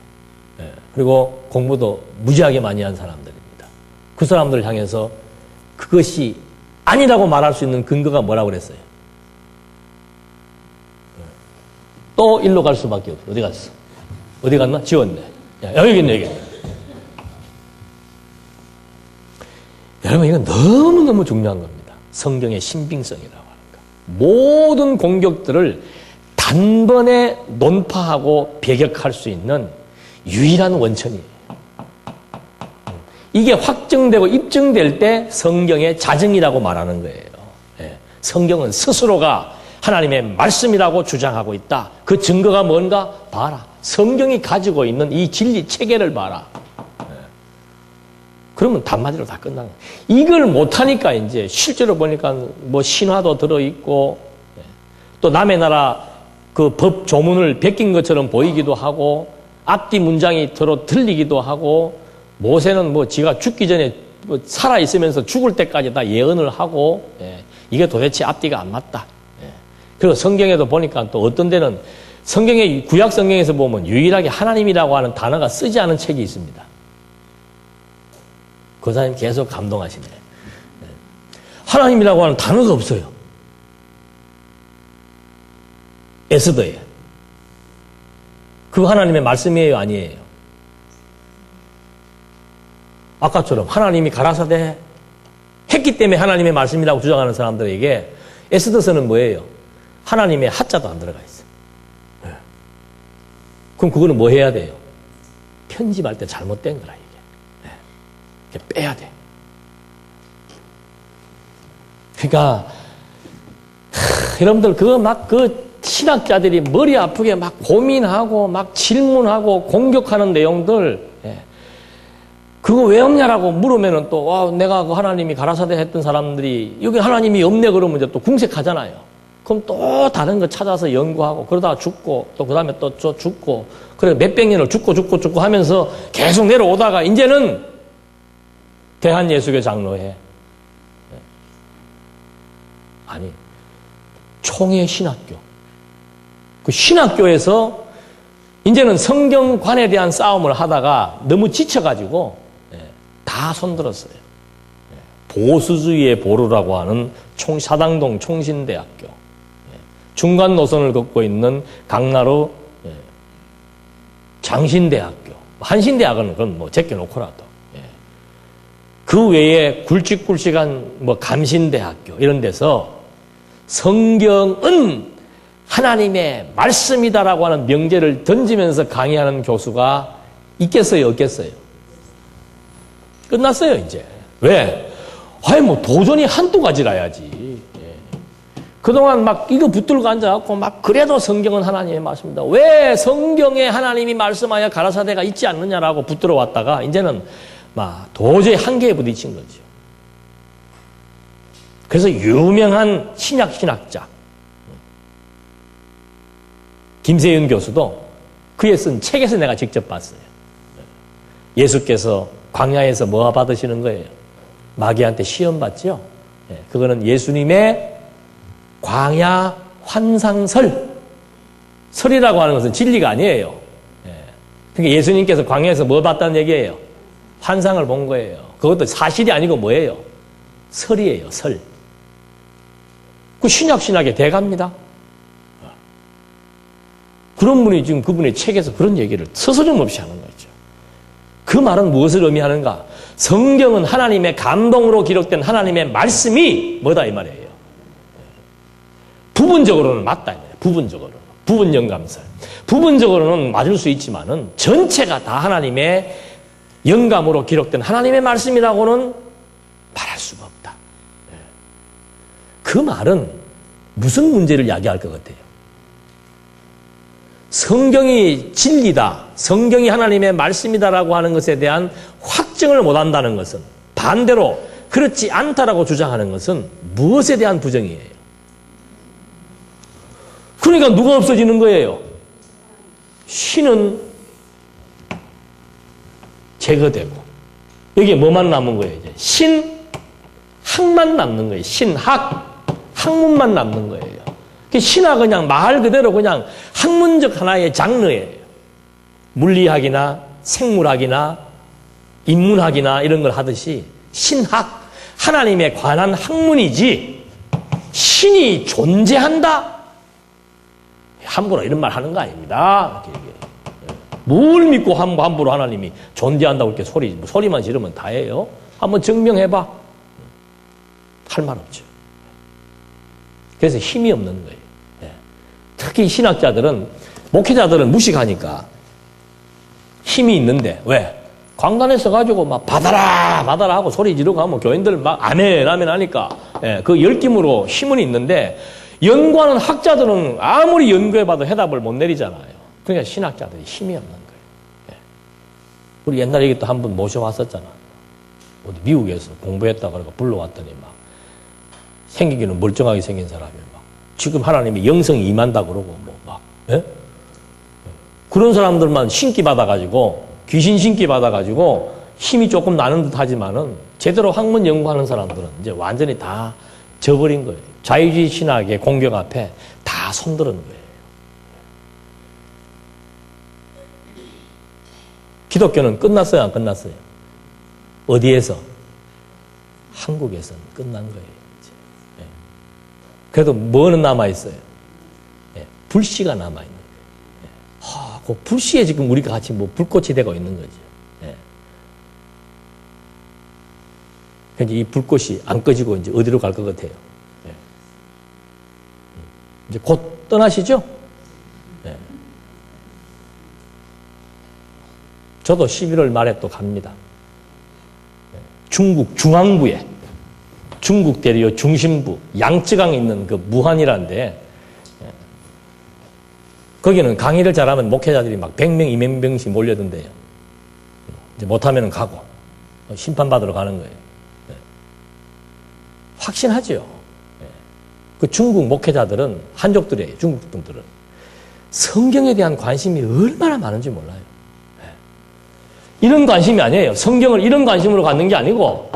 그리고 공부도 무지하게 많이 한 사람들입니다. 그 사람들을 향해서 그것이 아니라고 말할 수 있는 근거가 뭐라고 그랬어요? 또 일로 갈 수밖에 없어. 어디 갔어? 어디 갔나? 지웠네. 여기 있네, 여기 있네. 여러분, 이건 너무너무 중요한 겁니다. 성경의 신빙성이라고 하는 거. 모든 공격들을 단번에 논파하고 배격할 수 있는 유일한 원천이에요. 이게 확증되고 입증될 때 성경의 자증이라고 말하는 거예요. 성경은 스스로가 하나님의 말씀이라고 주장하고 있다. 그 증거가 뭔가? 봐라. 성경이 가지고 있는 이 진리 체계를 봐라. 그러면 단마디로 다 끝나는 거예요. 이걸 못하니까 이제 실제로 보니까 뭐 신화도 들어있고 또 남의 나라 그 법 조문을 베낀 것처럼 보이기도 하고 앞뒤 문장이 서로 틀리기도 하고 모세는 뭐 지가 죽기 전에 뭐 살아있으면서 죽을 때까지 다 예언을 하고 이게 도대체 앞뒤가 안 맞다. 그리고 성경에도 보니까 또 어떤 데는 성경의 구약 성경에서 보면 유일하게 하나님이라고 하는 단어가 쓰지 않은 책이 있습니다. 그 사람이 계속 감동하시네. 하나님이라고 하는 단어가 없어요. 에스더에. 그거 하나님의 말씀이에요, 아니에요? 아까처럼 하나님이 가라사대 했기 때문에 하나님의 말씀이라고 주장하는 사람들에게 에스더서는 뭐예요? 하나님의 하자도 안 들어가 있어요. 그럼 그거는 뭐 해야 돼요? 편집할 때 잘못된 거라, 이게. 빼야 돼. 그러니까, 여러분들 그거 막 신학자들이 머리 아프게 막 고민하고 막 질문하고 공격하는 내용들, 그거 왜 없냐라고 물으면은 또, 내가 그 하나님이 가라사대 했던 사람들이 여기 하나님이 없네 그러면 이제 또 궁색하잖아요. 그럼 또 다른 거 찾아서 연구하고 그러다가 죽고 또 그 다음에 또 죽고 그래 몇백 년을 죽고 하면서 계속 내려오다가 이제는 대한예수교 장로회. 아니, 총회 신학교. 그 신학교에서 이제는 성경관에 대한 싸움을 하다가 너무 지쳐가지고 다 손들었어요. 보수주의의 보루라고 하는 사당동 총신대학교. 중간 노선을 걷고 있는 강나루 장신대학교. 한신대학은 그건 뭐 제껴놓고라도. 그 외에 굵직굵직한 뭐 감신대학교 이런 데서 성경은 하나님의 말씀이다라고 하는 명제를 던지면서 강의하는 교수가 있겠어요, 없겠어요? 끝났어요, 이제. 왜? 아니, 뭐 도전이 한두 가지라야지. 그동안 막 이거 붙들고 앉아갖고 막 그래도 성경은 하나님의 말씀이다. 왜 성경에 하나님이 말씀하여 가라사대가 있지 않느냐라고 붙들어 왔다가 이제는 막 도저히 한계에 부딪힌 거죠. 그래서 유명한 신학자 김세윤 교수도 그의 쓴 책에서 내가 직접 봤어요. 예수께서 광야에서 뭐 받으시는 거예요? 마귀한테 시험 받죠? 그거는 예수님의 광야 환상설. 설이라고 하는 것은 진리가 아니에요. 그러니까 예수님께서 광야에서 뭐 봤다는 얘기예요? 환상을 본 거예요. 그것도 사실이 아니고 뭐예요? 설이에요, 설. 그 신약의 대가입니다. 그런 분이 지금 그분의 책에서 그런 얘기를 서스럼없이 하는 거죠. 그 말은 무엇을 의미하는가? 성경은 하나님의 감동으로 기록된 하나님의 말씀이 뭐다 이 말이에요. 부분적으로는 맞다 이 말이에요. 부분적으로는. 부분 영감설. 부분적으로는 맞을 수 있지만은 전체가 다 하나님의 영감으로 기록된 하나님의 말씀이라고는 말할 수가 없다. 그 말은 무슨 문제를 야기할 것 같아요? 성경이 진리다, 성경이 하나님의 말씀이다라고 하는 것에 대한 확증을 못한다는 것은, 반대로 그렇지 않다라고 주장하는 것은 무엇에 대한 부정이에요? 그러니까 누가 없어지는 거예요? 신은 제거되고 여기에 뭐만 남은 거예요? 이제 신학만 남는 거예요. 신학, 학문만 남는 거예요. 신학은 그냥 말 그대로 그냥 학문적 하나의 장르예요. 물리학이나 생물학이나 인문학이나 이런 걸 하듯이 신학, 하나님에 관한 학문이지 신이 존재한다? 함부로 이런 말 하는 거 아닙니다. 이렇게 얘기해요. 뭘 믿고 함부로 하나님이 존재한다고 이렇게 소리만 지르면 다예요. 한번 증명해봐. 할 말 없죠. 그래서 힘이 없는 거예요. 특히 신학자들은, 목회자들은 무식하니까 힘이 있는데, 왜? 강단에 서가지고 막 받아라 하고 소리 지르고 하면 교인들 막 아멘 하니까 그 열김으로 힘은 있는데, 연구하는 학자들은 아무리 연구해봐도 해답을 못 내리잖아요. 그러니까 신학자들이 힘이 없는 거예요. 우리 옛날에 여기 또 한 분 모셔왔었잖아. 어디 미국에서 공부했다 그러고 불러왔더니 막 생기기는 멀쩡하게 생긴 사람이 막 지금 하나님이 영성이 임한다 그러고 그런 사람들만 신기 받아가지고 귀신 신기 받아가지고 힘이 조금 나는 듯 하지만은 제대로 학문 연구하는 사람들은 이제 완전히 다 져버린 거예요. 자유주의 신학의 공격 앞에 다 손들은 거예요. 기독교는 끝났어요, 안 끝났어요? 어디에서? 한국에서는 끝난 거예요. 이제. 그래도 뭐는 남아있어요? 불씨가 남아있는 거예요. 그 불씨에 지금 우리가 같이 뭐 불꽃이 되고 있는 거죠. 이 불꽃이 안 꺼지고 이제 어디로 갈 것 같아요? 이제 곧 떠나시죠? 저도 11월 말에 또 갑니다. 중국 중앙부에, 중국 대리요 중심부, 양쯔강에 있는 그 무한이라는데, 거기는 강의를 잘하면 목회자들이 막 100명, 200명씩 몰려든대요. 이제 못하면 가고, 심판받으러 가는 거예요. 확신하죠. 그 중국 목회자들은, 한족들이에요, 중국 분들은. 성경에 대한 관심이 얼마나 많은지 몰라요. 이런 관심이 아니에요. 성경을 이런 관심으로 갖는 게 아니고,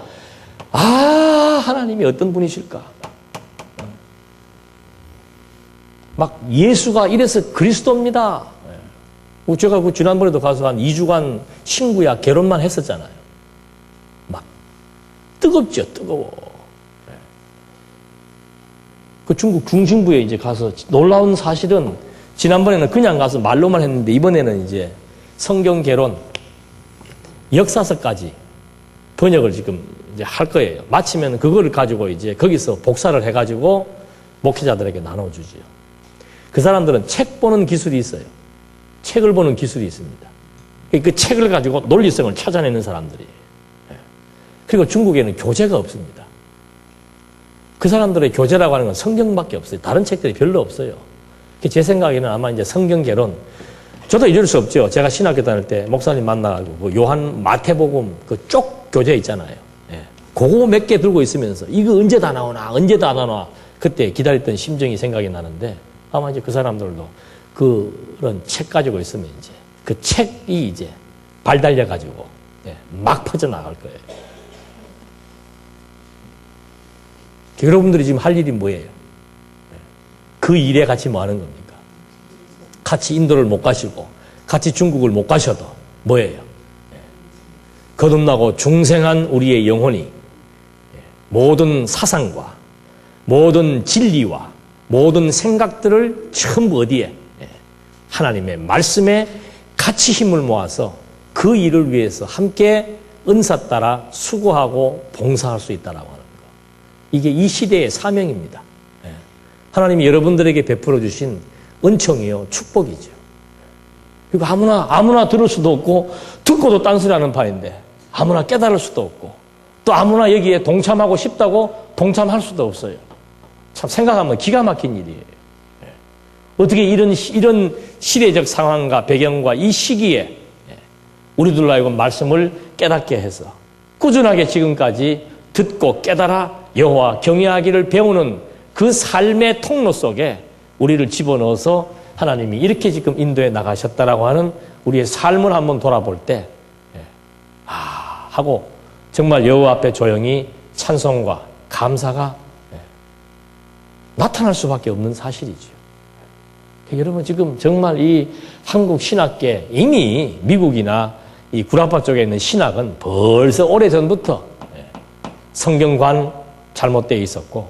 하나님이 어떤 분이실까? 막 예수가 이래서 그리스도입니다. 제가 그 지난번에도 가서 한 2주간 신구약 결혼만 했었잖아요. 막 뜨겁죠, 뜨거워. 그 중국 중심부에 이제 가서 놀라운 사실은 지난번에는 그냥 가서 말로만 했는데 이번에는 이제 성경 개론 역사서까지 번역을 지금 이제 할 거예요. 마치면 그거를 가지고 이제 거기서 복사를 해가지고 목회자들에게 나눠주지요. 그 사람들은 책 보는 기술이 있어요. 책을 보는 기술이 있습니다. 그 책을 가지고 논리성을 찾아내는 사람들이에요. 그리고 중국에는 교재가 없습니다. 그 사람들의 교재라고 하는 건 성경밖에 없어요. 다른 책들이 별로 없어요. 제 생각에는 아마 이제 성경 개론, 저도 잊을 수 없죠. 제가 신학교 다닐 때 목사님 만나가지고 그 요한 마태복음 그 쪽 교재 있잖아요. 그거 몇 개 들고 있으면서 이거 언제 다 나오나, 언제 다 나오나 그때 기다렸던 심정이 생각이 나는데 아마 이제 그 사람들도 그런 책 가지고 있으면 이제 그 책이 이제 발달려 가지고 막 퍼져나갈 거예요. 여러분들이 지금 할 일이 뭐예요? 그 일에 같이 뭐 하는 겁니까? 같이 인도를 못 가시고 같이 중국을 못 가셔도 뭐예요? 거듭나고 중생한 우리의 영혼이 모든 사상과 모든 진리와 모든 생각들을 전부 어디에? 하나님의 말씀에 같이 힘을 모아서 그 일을 위해서 함께 은사 따라 수고하고 봉사할 수 있다라고 하는 거. 이게 이 시대의 사명입니다. 하나님이 여러분들에게 베풀어 주신 은총이요, 축복이죠. 그리고 아무나 들을 수도 없고 듣고도 딴소리하는 바인데 아무나 깨달을 수도 없고 또 아무나 여기에 동참하고 싶다고 동참할 수도 없어요. 참 생각하면 기가 막힌 일이에요. 어떻게 이런 시대적 상황과 배경과 이 시기에 우리들로 하여금 말씀을 깨닫게 해서 꾸준하게 지금까지 듣고 깨달아 여호와 경외하기를 배우는 그 삶의 통로 속에 우리를 집어넣어서 하나님이 이렇게 지금 인도에 나가셨다라고 하는 우리의 삶을 한번 돌아볼 때 하고 정말 여호와 앞에 조용히 찬송과 감사가 나타날 수밖에 없는 사실이죠. 여러분 지금 정말 이 한국 신학계 이미 미국이나 이 구라파 쪽에 있는 신학은 벌써 오래전부터 성경관 잘못되어 있었고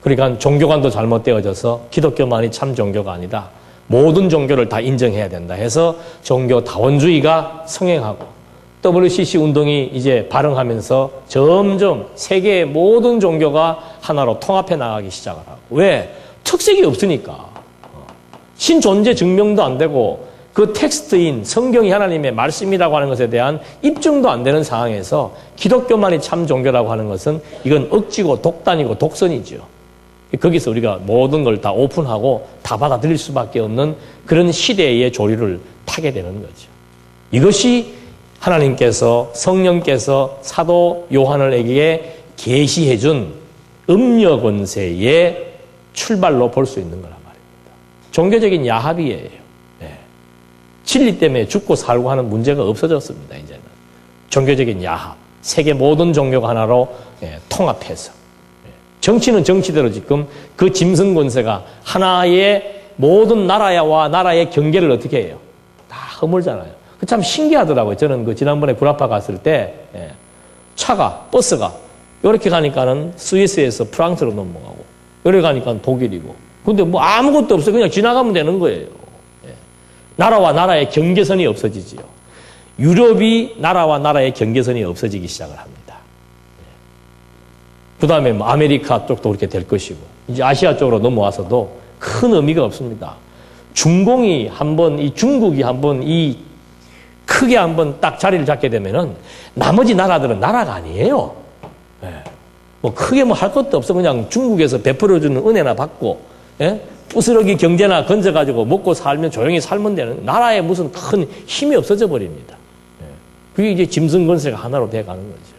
그러니까 종교관도 잘못되어져서 기독교만이 참 종교가 아니다. 모든 종교를 다 인정해야 된다 해서 종교 다원주의가 성행하고 WCC 운동이 이제 발흥하면서 점점 세계의 모든 종교가 하나로 통합해 나가기 시작을 하고 왜? 특색이 없으니까. 신존재 증명도 안 되고 그 텍스트인 성경이 하나님의 말씀이라고 하는 것에 대한 입증도 안 되는 상황에서 기독교만이 참 종교라고 하는 것은 이건 억지고 독단이고 독선이죠. 거기서 우리가 모든 걸 다 오픈하고 다 받아들일 수밖에 없는 그런 시대의 조류를 타게 되는 거죠. 이것이 하나님께서 성령께서 사도 요한에게 계시해 준 음녀 권세의 출발로 볼 수 있는 거란 말입니다. 종교적인 야합이에요. 진리 때문에 죽고 살고 하는 문제가 없어졌습니다. 이제는 종교적인 야합, 세계 모든 종교가 하나로 통합해서 정치는 정치대로 지금 그 짐승 권세가 하나의 모든 나라와 나라의 경계를 어떻게 해요? 다 허물잖아요. 참 신기하더라고요. 저는 그 지난번에 구라파 갔을 때 차가 버스가 이렇게 가니까는 스위스에서 프랑스로 넘어가고 이렇게 가니까 독일이고 근데 뭐 아무것도 없어요. 그냥 지나가면 되는 거예요. 나라와 나라의 경계선이 없어지지요. 유럽이 나라와 나라의 경계선이 없어지기 시작을 합니다. 그 다음에 뭐 아메리카 쪽도 그렇게 될 것이고 이제 아시아 쪽으로 넘어와서도 큰 의미가 없습니다. 중공이 한번 이 중국이 한번 이 크게 한번 딱 자리를 잡게 되면은 나머지 나라들은 나라가 아니에요. 뭐 크게 뭐 할 것도 없어. 그냥 중국에서 베풀어주는 은혜나 받고, 부스러기 경제나 건져가지고 먹고 살면 조용히 살면 되는 나라에 무슨 큰 힘이 없어져 버립니다. 그게 이제 짐승 권세가 하나로 돼가는 거죠.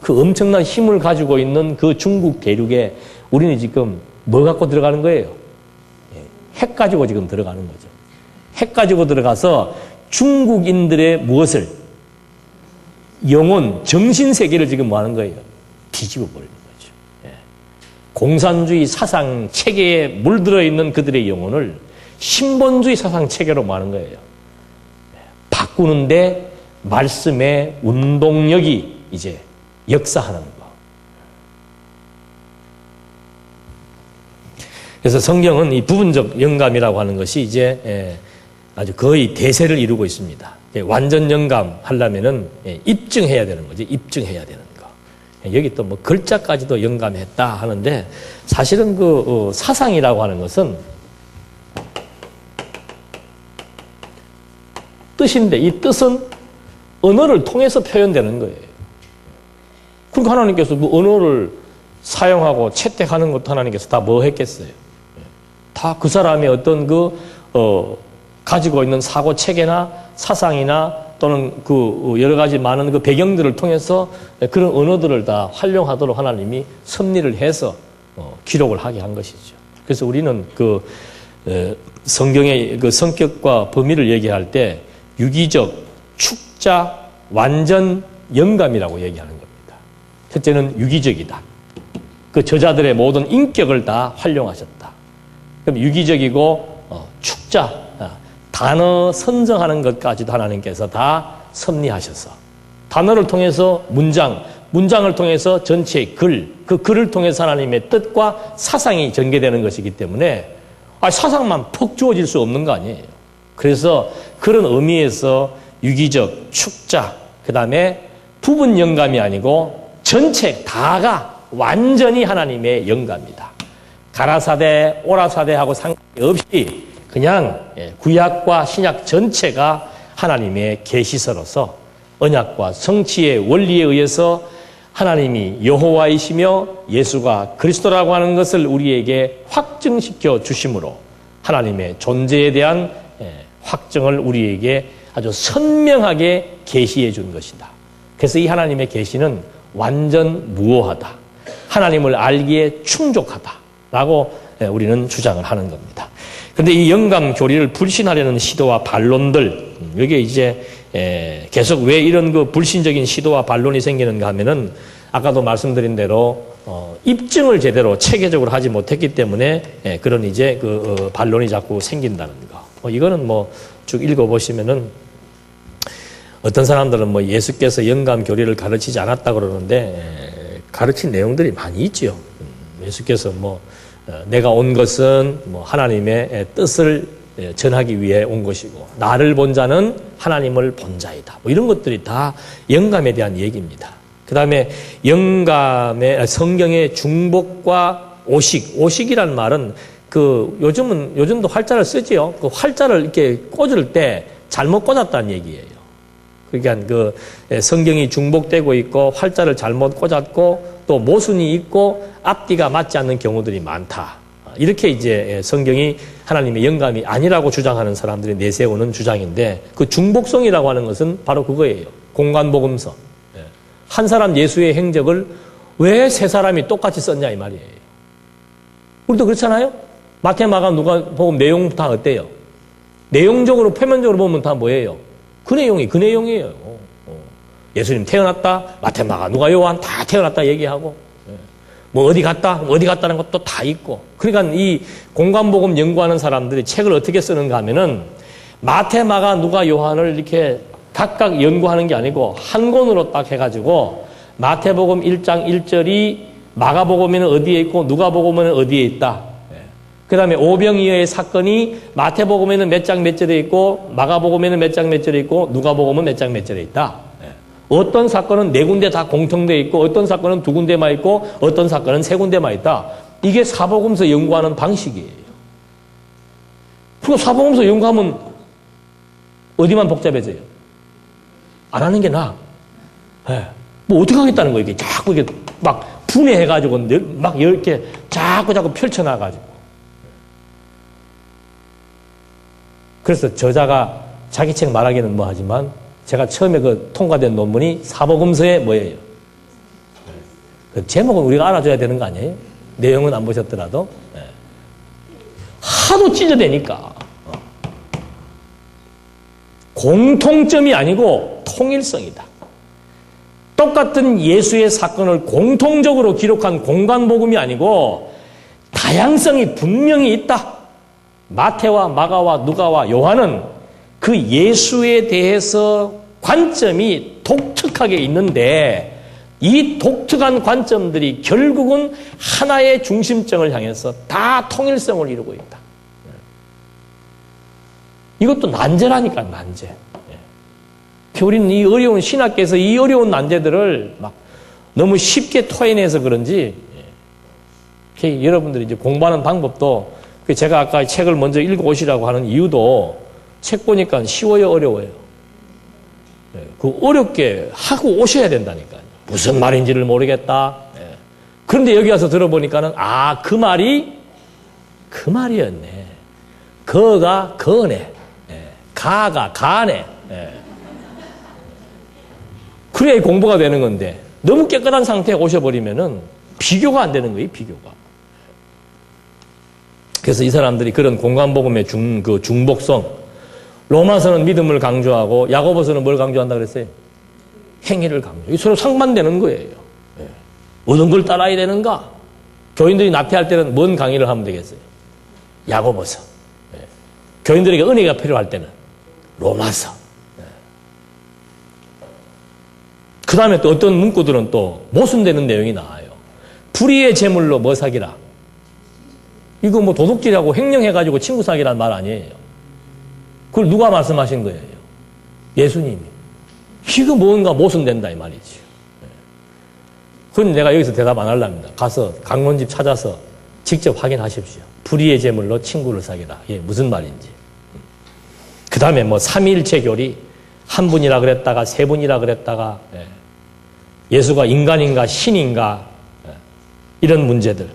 그 엄청난 힘을 가지고 있는 그 중국 대륙에 우리는 지금 뭐 갖고 들어가는 거예요? 핵 가지고 지금 들어가는 거죠. 핵 가지고 들어가서 중국인들의 무엇을? 영혼, 정신세계를 지금 뭐 하는 거예요? 뒤집어 버리는 거죠. 공산주의 사상 체계에 물들어 있는 그들의 영혼을 신본주의 사상 체계로 뭐 하는 거예요? 바꾸는데 말씀의 운동력이 이제 역사하는 거. 그래서 성경은 이 부분적 영감이라고 하는 것이 이제 아주 거의 대세를 이루고 있습니다. 완전 영감 하려면은 입증해야 되는 거지. 입증해야 되는 거. 여기 또 뭐 글자까지도 영감했다 하는데 사실은 그 사상이라고 하는 것은 뜻인데 이 뜻은 언어를 통해서 표현되는 거예요. 그러니까 하나님께서 그 언어를 사용하고 채택하는 것도 하나님께서 다 뭐 했겠어요? 다 그 사람의 어떤 가지고 있는 사고 체계나 사상이나 또는 그 여러 가지 많은 그 배경들을 통해서 그런 언어들을 다 활용하도록 하나님이 섭리를 해서 기록을 하게 한 것이죠. 그래서 우리는 그 성경의 그 성격과 범위를 얘기할 때 유기적, 축자, 완전, 영감이라고 얘기하는 겁니다. 첫째는 유기적이다. 그 저자들의 모든 인격을 다 활용하셨다. 그럼 유기적이고 축자, 단어 선정하는 것까지도 하나님께서 다 섭리하셔서 단어를 통해서 문장을 통해서 전체의 그 글을 통해서 하나님의 뜻과 사상이 전개되는 것이기 때문에 사상만 퍽 주어질 수 없는 거 아니에요. 그래서 그런 의미에서 유기적, 축자, 그 다음에 부분 영감이 아니고 전체 다가 완전히 하나님의 영감이다. 가라사대, 오라사대하고 상관없이 그냥 구약과 신약 전체가 하나님의 계시서로서 언약과 성취의 원리에 의해서 하나님이 여호와이시며 예수가 그리스도라고 하는 것을 우리에게 확증시켜 주심으로 하나님의 존재에 대한 확증을 우리에게 아주 선명하게 계시해 준 것이다. 그래서 이 하나님의 계시는 완전 무오하다. 하나님을 알기에 충족하다라고 우리는 주장을 하는 겁니다. 그런데 이 영감 교리를 불신하려는 시도와 반론들, 여기에 이제 계속 왜 이런 그 불신적인 시도와 반론이 생기는가 하면은 아까도 말씀드린 대로 입증을 제대로 체계적으로 하지 못했기 때문에 그런 이제 그 반론이 자꾸 생긴다는 거. 이거는 뭐 쭉 읽어보시면은 어떤 사람들은 뭐 예수께서 영감 교리를 가르치지 않았다 그러는데 가르친 내용들이 많이 있지요. 예수께서 뭐 내가 온 것은 뭐 하나님의 뜻을 전하기 위해 온 것이고 나를 본 자는 하나님을 본 자이다. 뭐 이런 것들이 다 영감에 대한 얘기입니다. 그 다음에 영감의 성경의 중복과 오식이라는 말은 요즘도 활자를 쓰지요. 그 활자를 이렇게 꽂을 때 잘못 꽂았다는 얘기예요. 그러니까 그 성경이 중복되고 있고 활자를 잘못 꽂았고 또 모순이 있고 앞뒤가 맞지 않는 경우들이 많다. 이렇게 이제 성경이 하나님의 영감이 아니라고 주장하는 사람들이 내세우는 주장인데 그 중복성이라고 하는 것은 바로 그거예요. 공관복음서. 한 사람 예수의 행적을 왜 세 사람이 똑같이 썼냐 이 말이에요. 우리도 그렇잖아요. 마태, 마가, 누가복음 내용 다 어때요? 내용적으로 표면적으로 보면 다 뭐예요? 그 내용이에요. 예수님 태어났다. 마태, 마가, 누가, 요한 다 태어났다 얘기하고 뭐 어디 갔다는 것도 다 있고. 그러니까 이 공관복음 연구하는 사람들이 책을 어떻게 쓰는가 하면은 마태, 마가, 누가, 요한을 이렇게 각각 연구하는 게 아니고 한 권으로 딱 해가지고 마태복음 1장 1절이 마가복음에는 어디에 있고 누가복음에는 어디에 있다. 그 다음에 오병이어의 사건이 마태복음에는 몇 장 몇 절에 있고 마가복음에는 몇 장 몇 절에 있고 누가복음은 몇 장 몇 절에 있다. 어떤 사건은 네 군데 다 공통되어 있고 어떤 사건은 두 군데만 있고 어떤 사건은 세 군데만 있다. 이게 사복음서 연구하는 방식이에요. 그리고 사복음서 연구하면 어디만 복잡해져요? 안 하는 게 나아. 뭐 어떻게 하겠다는 거예요? 이게 자꾸 이게 막 분해해가지고 막 이렇게 자꾸 펼쳐놔가지고. 그래서 저자가 자기 책 말하기는 뭐 하지만 제가 처음에 그 통과된 논문이 사복음서의 뭐예요? 그 제목은 우리가 알아줘야 되는 거 아니에요? 내용은 안 보셨더라도. 하도 찢어대니까. 공통점이 아니고 통일성이다. 똑같은 예수의 사건을 공통적으로 기록한 공관복음이 아니고 다양성이 분명히 있다. 마태와 마가와 누가와 요한은 그 예수에 대해서 관점이 독특하게 있는데 이 독특한 관점들이 결국은 하나의 중심점을 향해서 다 통일성을 이루고 있다. 이것도 난제라니까, 난제. 우리는 이 어려운 신학계에서 이 어려운 난제들을 막 너무 쉽게 토해내서 그런지 여러분들이 이제 공부하는 방법도 제가 아까 책을 먼저 읽어오시라고 하는 이유도 책 보니까 쉬워요, 어려워요? 그 어렵게 하고 오셔야 된다니까요. 무슨 말인지를 모르겠다. 그런데 여기 와서 들어보니까는 그 말이 그 말이었네. 거가 거네. 가가 가네. 그래야 공부가 되는 건데 너무 깨끗한 상태에 오셔버리면은 비교가 안 되는 거예요, 비교가. 그래서 이 사람들이 그런 공간복음의 중복성, 로마서는 믿음을 강조하고 야고보서는 뭘 강조한다 그랬어요? 행위를 강조. 서로 상반되는 거예요. 예. 어느 걸 따라야 되는가? 교인들이 나태할 때는 뭔 강의를 하면 되겠어요? 야고보서. 예. 교인들에게 은혜가 필요할 때는 로마서. 예. 그 다음에 또 어떤 문구들은 또 모순되는 내용이 나와요. 불의의 제물로 뭐 사기라? 이거 뭐 도둑질하고 횡령해가지고 친구 사기란 말 아니에요. 그걸 누가 말씀하신 거예요? 예수님이. 이거 뭔가 모순된다 이 말이지. 그건 내가 여기서 대답 안 하려합니다. 가서 강론집 찾아서 직접 확인하십시오. 불의의 제물로 친구를 사기라. 예, 무슨 말인지. 그 다음에 뭐 삼위일체 교리 한 분이라 그랬다가 세 분이라 그랬다가 예수가 인간인가 신인가 이런 문제들.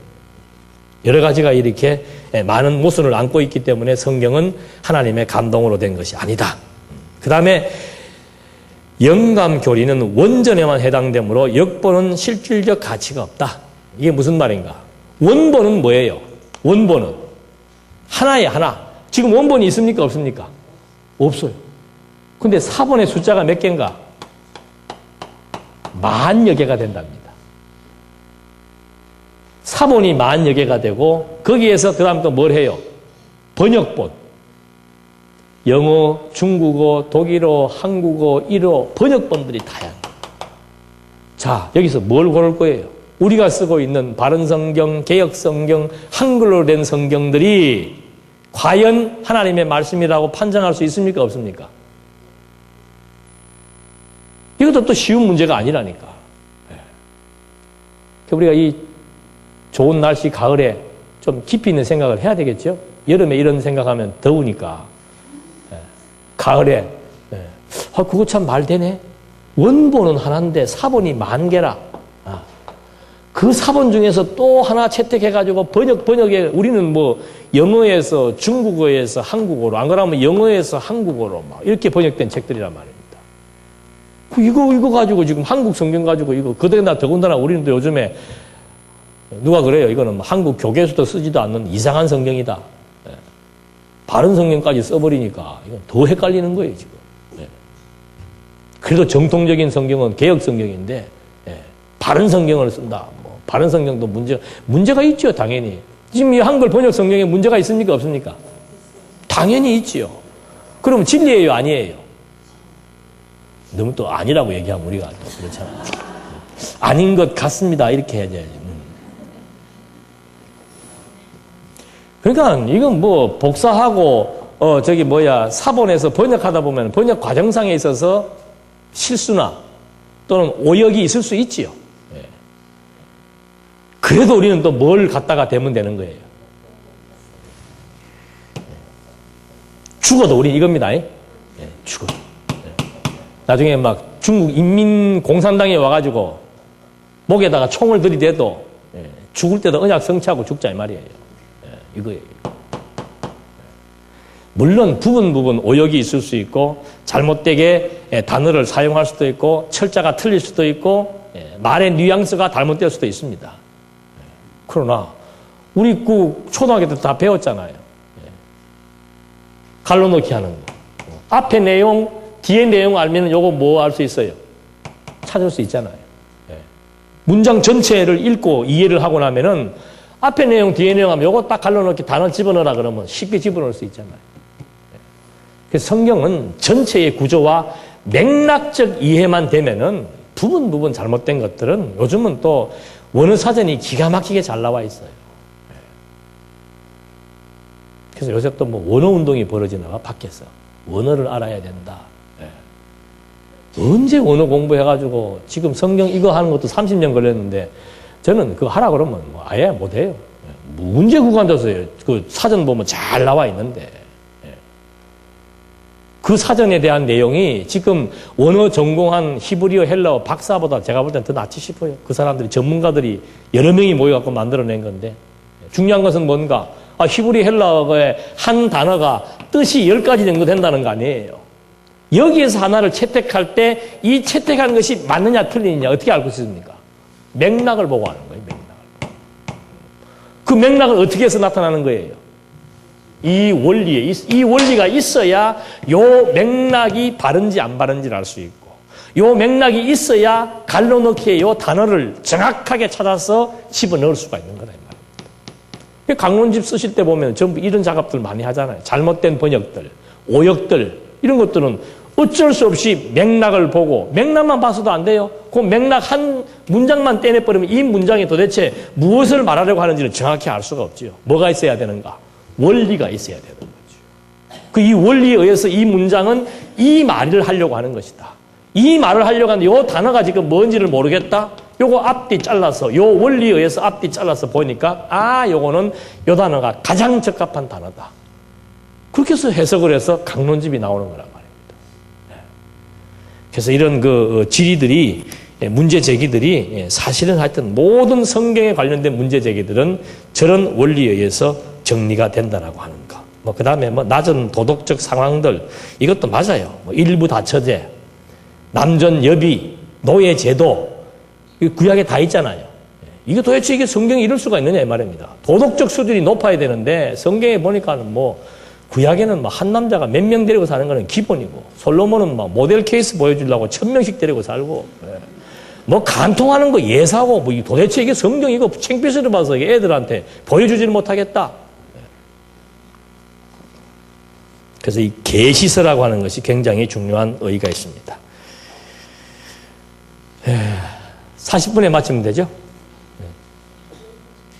여러 가지가 이렇게 많은 모순을 안고 있기 때문에 성경은 하나님의 감동으로 된 것이 아니다. 그 다음에 영감 교리는 원전에만 해당되므로 역본은 실질적 가치가 없다. 이게 무슨 말인가? 원본은 뭐예요? 원본은 하나에 하나. 지금 원본이 있습니까? 없습니까? 없어요. 근데 사본의 숫자가 몇 개인가? 만여 개가 된답니다. 사본이 만여 개가 되고 거기에서 그 다음 또 뭘 해요? 번역본. 영어, 중국어, 독일어, 한국어, 일어 번역본들이 다양해요. 자, 여기서 뭘 고를 거예요? 우리가 쓰고 있는 바른성경, 개혁성경, 한글로 된 성경들이 과연 하나님의 말씀이라고 판정할 수 있습니까? 없습니까? 이것도 또 쉬운 문제가 아니라니까. 우리가 이 좋은 날씨 가을에 좀 깊이 있는 생각을 해야 되겠죠? 여름에 이런 생각하면 더우니까. 가을에 그거 참 말 되네. 원본은 하나인데 사본이 만 개라. 그 사본 중에서 또 하나 채택해가지고 번역에 우리는 뭐 영어에서 중국어에서 한국어로 안 그러면 영어에서 한국어로 막 이렇게 번역된 책들이란 말입니다. 이거 가지고 지금 한국 성경 가지고 이거 그대나 더군다나 우리는 또 요즘에 누가 그래요? 이거는 한국 교계에서도 쓰지도 않는 이상한 성경이다. 바른 성경까지 써버리니까 이건 더 헷갈리는 거예요, 지금. 그래도 정통적인 성경은 개혁 성경인데, 바른 성경을 쓴다. 뭐, 바른 성경도 문제가 있죠, 당연히. 지금 이 한글 번역 성경에 문제가 있습니까, 없습니까? 당연히 있지요. 그러면 진리예요, 아니에요? 너무 또 아니라고 얘기하면 우리가 또 그렇잖아요. 아닌 것 같습니다. 이렇게 해야지. 그러니까 이건 뭐 복사하고 사본에서 번역하다 보면 번역 과정상에 있어서 실수나 또는 오역이 있을 수 있지요. 그래도 우리는 또 뭘 갖다가 대면 되는 거예요. 죽어도 우리 이겁니다. 죽어도. 나중에 막 중국 인민공산당에 와가지고 목에다가 총을 들이대도 죽을 때도 언약 성취하고 죽자 이 말이에요. 이거예요. 물론 부분 오역이 있을 수 있고 잘못되게 단어를 사용할 수도 있고 철자가 틀릴 수도 있고 말의 뉘앙스가 잘못될 수도 있습니다. 그러나 우리 초등학교 때 다 배웠잖아요. 갈라놓기 하는 거. 앞에 내용, 뒤에 내용 알면 요거 뭐 알 수 있어요? 찾을 수 있잖아요. 문장 전체를 읽고 이해를 하고 나면은 앞에 내용, 뒤에 내용 하면 요거 딱 갈라놓기 단어 집어넣으라 그러면 쉽게 집어넣을 수 있잖아요. 그래서 성경은 전체의 구조와 맥락적 이해만 되면은 부분 잘못된 것들은 요즘은 또 원어 사전이 기가 막히게 잘 나와 있어요. 그래서 요새 또 뭐 원어 운동이 벌어지나 봐, 밖에서. 원어를 알아야 된다. 언제 원어 공부해가지고 지금 성경 이거 하는 것도 30년 걸렸는데 저는 그거 하라 그러면 뭐 아예 못해요. 문제 구간져서요. 그 사전 보면 잘 나와 있는데. 그 사전에 대한 내용이 지금 원어 전공한 히브리어 헬라어 박사보다 제가 볼 땐 더 낫지 싶어요. 그 사람들이 전문가들이 여러 명이 모여갖고 만들어낸 건데. 중요한 것은 뭔가? 히브리 헬라어의 한 단어가 뜻이 10가지 정도 된다는 거 아니에요. 여기에서 하나를 채택할 때 이 채택한 것이 맞느냐 틀리느냐 어떻게 알고 있습니까? 맥락을 보고 하는 거예요. 맥락을. 그 맥락은 어떻게 해서 나타나는 거예요? 이 원리가 있어야 요 맥락이 바른지 안 바른지를 알 수 있고, 요 맥락이 있어야 갈로넣기에 요 단어를 정확하게 찾아서 집어넣을 수가 있는 거다. 강론집 쓰실 때 보면 전부 이런 작업들 많이 하잖아요. 잘못된 번역들, 오역들, 이런 것들은 어쩔 수 없이 맥락을 보고, 맥락만 봐서도 안 돼요. 그 맥락 한 문장만 떼내버리면 이 문장이 도대체 무엇을 말하려고 하는지를 정확히 알 수가 없지요. 뭐가 있어야 되는가? 원리가 있어야 되는 거죠. 그 이 원리에 의해서 이 문장은 이 말을 하려고 하는 것이다. 이 말을 하려고 하는데 이 단어가 지금 뭔지를 모르겠다? 요거 앞뒤 잘라서, 요 원리에 의해서 앞뒤 잘라서 보니까, 아, 요거는 요 단어가 가장 적합한 단어다. 그렇게 해서 해석을 해서 강론집이 나오는 거란 말입니다. 그래서 이런 질의들이, 문제 제기들이 사실은 하여튼 모든 성경에 관련된 문제 제기들은 저런 원리에 의해서 정리가 된다라고 하는 거. 그 다음에 낮은 도덕적 상황들, 이것도 맞아요. 일부 다처제, 남전 여비, 노예 제도, 구약에 다 있잖아요. 이게 도대체 이게 성경이 이럴 수가 있느냐 이 말입니다. 도덕적 수준이 높아야 되는데 성경에 보니까는 구약에는 한 남자가 몇 명 데리고 사는 거는 기본이고, 솔로몬은 모델 케이스 보여주려고 1000명씩 데리고 살고, 간통하는 거 예사고, 도대체 이게 성경이고 창피스를 봐서 애들한테 보여주지를 못하겠다. 그래서 이 계시서라고 하는 것이 굉장히 중요한 의의가 있습니다. 40분에 마치면 되죠?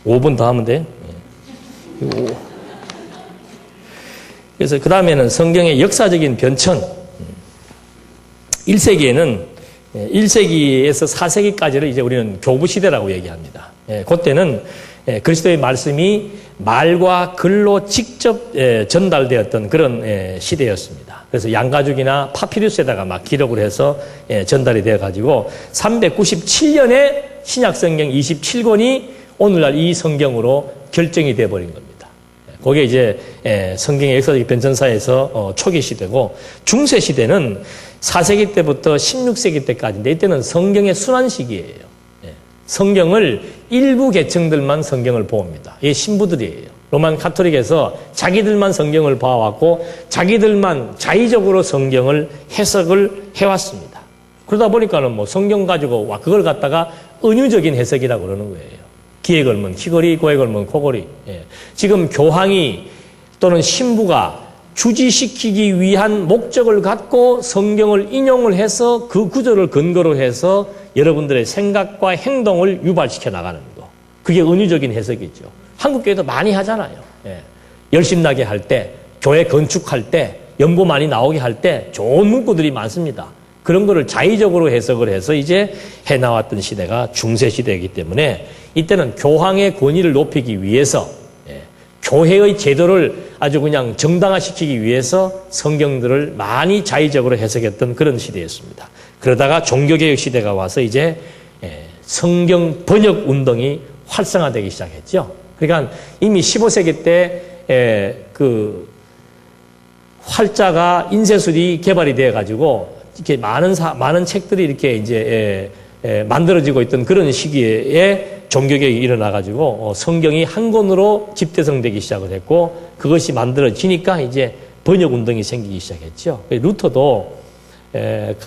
5분 더 하면 돼요? 그래서 그 다음에는 성경의 역사적인 변천. 1세기에서 4세기까지를 이제 우리는 교부 시대라고 얘기합니다. 그때는 그리스도의 말씀이 말과 글로 직접 전달되었던 그런 시대였습니다. 그래서 양가죽이나 파피루스에다가 막 기록을 해서 전달이 되어가지고 397년에 신약성경 27권이 오늘날 이 성경으로 결정이 되어버린 겁니다. 그게 이제 성경의 역사적 변천사에서 초기 시대고, 중세 시대는 4세기 때부터 16세기 때까지인데, 이때는 성경의 순환 시기예요. 성경을 일부 계층들만 성경을 보옵니다. 이게 신부들이에요. 로만 카톨릭에서 자기들만 성경을 봐왔고 자기들만 자의적으로 성경을 해석을 해왔습니다. 그러다 보니까는 성경 가지고 그걸 갖다가 은유적인 해석이라고 그러는 거예요. 귀에 걸면 귀걸이, 코에 걸면 코걸이. 지금 교황이 또는 신부가 주지시키기 위한 목적을 갖고 성경을 인용을 해서 그 구절을 근거로 해서 여러분들의 생각과 행동을 유발시켜 나가는 거. 그게 은유적인 해석이죠. 한국 교회도 많이 하잖아요. 열심나게 할 때, 교회 건축할 때, 연고 많이 나오게 할 때 좋은 문구들이 많습니다. 그런 거를 자의적으로 해석을 해서 이제 해나왔던 시대가 중세 시대이기 때문에, 이때는 교황의 권위를 높이기 위해서, 교회의 제도를 아주 그냥 정당화시키기 위해서 성경들을 많이 자의적으로 해석했던 그런 시대였습니다. 그러다가 종교개혁 시대가 와서 이제 성경 번역 운동이 활성화되기 시작했죠. 그러니까 이미 15세기 때 그 활자가 인쇄술이 개발이 되어 가지고 이렇게 많은 책들이 이렇게 이제 만들어지고 있던 그런 시기에 종교개혁이 일어나 가지고 성경이 한 권으로 집대성되기 시작을 했고, 그것이 만들어지니까 이제 번역 운동이 생기기 시작했죠. 루터도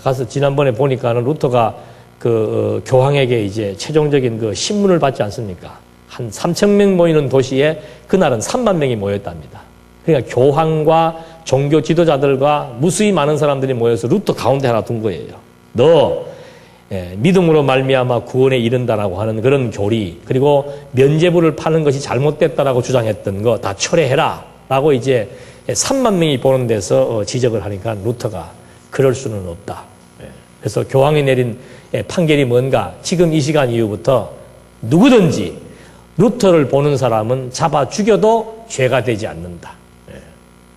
가서 지난번에 보니까는 루터가 그 교황에게 이제 최종적인 그 신문을 받지 않습니까? 한 3,000명 모이는 도시에 그날은 3만 명이 모였답니다. 그러니까 교황과 종교 지도자들과 무수히 많은 사람들이 모여서 루터 가운데 하나 둔 거예요. 너 믿음으로 말미암아 구원에 이른다라고 하는 그런 교리, 그리고 면죄부를 파는 것이 잘못됐다라고 주장했던 거 다 철회해라 라고 이제 3만 명이 보는 데서 지적을 하니까 루터가 그럴 수는 없다. 그래서 교황이 내린 판결이 뭔가, 지금 이 시간 이후부터 누구든지 루터를 보는 사람은 잡아 죽여도 죄가 되지 않는다.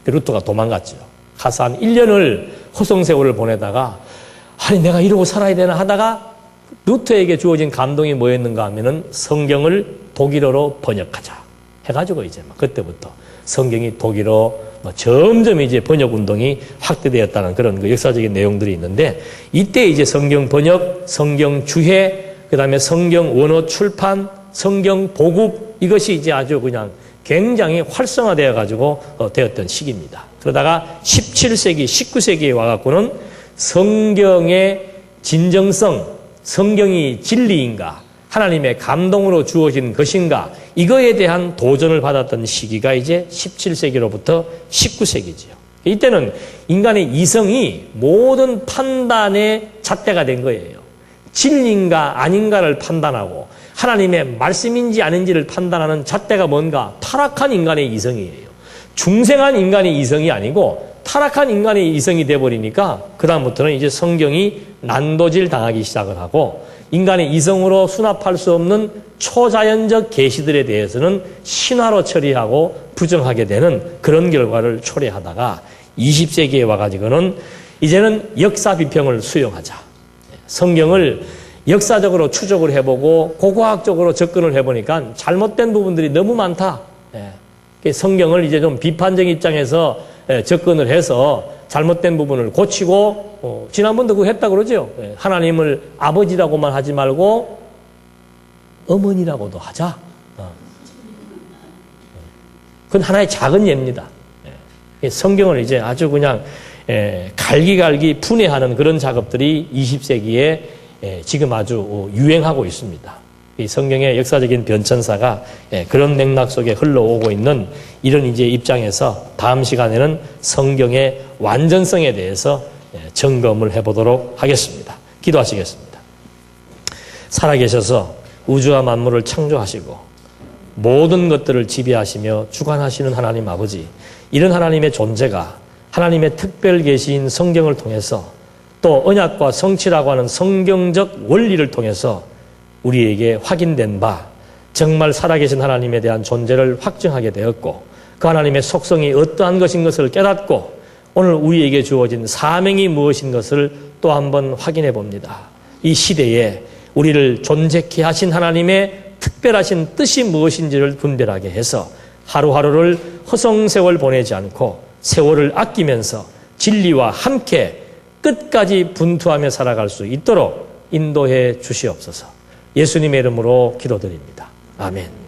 루터가 도망갔죠. 가서 한 1년을 허송세월을 보내다가, 아니 내가 이러고 살아야 되나 하다가 루터에게 주어진 감동이 뭐였는가 하면은 성경을 독일어로 번역하자 해가지고 이제 그때부터 성경이 독일어 점점 이제 번역 운동이 확대되었다는 그런 그 역사적인 내용들이 있는데, 이때 이제 성경 번역, 성경 주해, 그 다음에 성경 원어 출판, 성경 보급, 이것이 이제 아주 그냥 굉장히 활성화되어 가지고 되었던 시기입니다. 그러다가 17세기, 19세기에 와갖고는 성경의 진정성, 성경이 진리인가, 하나님의 감동으로 주어진 것인가, 이거에 대한 도전을 받았던 시기가 이제 17세기로부터 19세기지요. 이때는 인간의 이성이 모든 판단의 잣대가 된 거예요. 진리인가 아닌가를 판단하고 하나님의 말씀인지 아닌지를 판단하는 잣대가 뭔가? 타락한 인간의 이성이에요. 중생한 인간의 이성이 아니고 타락한 인간의 이성이 돼버리니까 그다음부터는 이제 성경이 난도질 당하기 시작을 하고 인간의 이성으로 수납할 수 없는 초자연적 계시들에 대해서는 신화로 처리하고 부정하게 되는 그런 결과를 초래하다가 20세기에 와가지고는 이제는 역사 비평을 수용하자. 성경을 역사적으로 추적을 해보고 고고학적으로 접근을 해보니까 잘못된 부분들이 너무 많다. 성경을 이제 좀 비판적 입장에서 접근을 해서 잘못된 부분을 고치고 지난번도 그거 했다 그러죠. 하나님을 아버지라고만 하지 말고 어머니라고도 하자. 그건 하나의 작은 예입니다. 성경을 이제 아주 그냥 갈기갈기 분해하는 그런 작업들이 20세기에 지금 아주 유행하고 있습니다. 이 성경의 역사적인 변천사가 그런 맥락 속에 흘러오고 있는 이런 이제 입장에서 다음 시간에는 성경의 완전성에 대해서 점검을 해보도록 하겠습니다. 기도하시겠습니다. 살아계셔서 우주와 만물을 창조하시고 모든 것들을 지배하시며 주관하시는 하나님 아버지, 이런 하나님의 존재가 하나님의 특별 계시인 성경을 통해서 또 언약과 성취라고 하는 성경적 원리를 통해서 우리에게 확인된 바 정말 살아계신 하나님에 대한 존재를 확증하게 되었고 그 하나님의 속성이 어떠한 것인 것을 깨닫고 오늘 우리에게 주어진 사명이 무엇인 것을 또 한번 확인해 봅니다. 이 시대에 우리를 존재케 하신 하나님의 특별하신 뜻이 무엇인지를 분별하게 해서 하루하루를 허송세월 보내지 않고 세월을 아끼면서 진리와 함께 끝까지 분투하며 살아갈 수 있도록 인도해 주시옵소서. 예수님의 이름으로 기도드립니다. 아멘.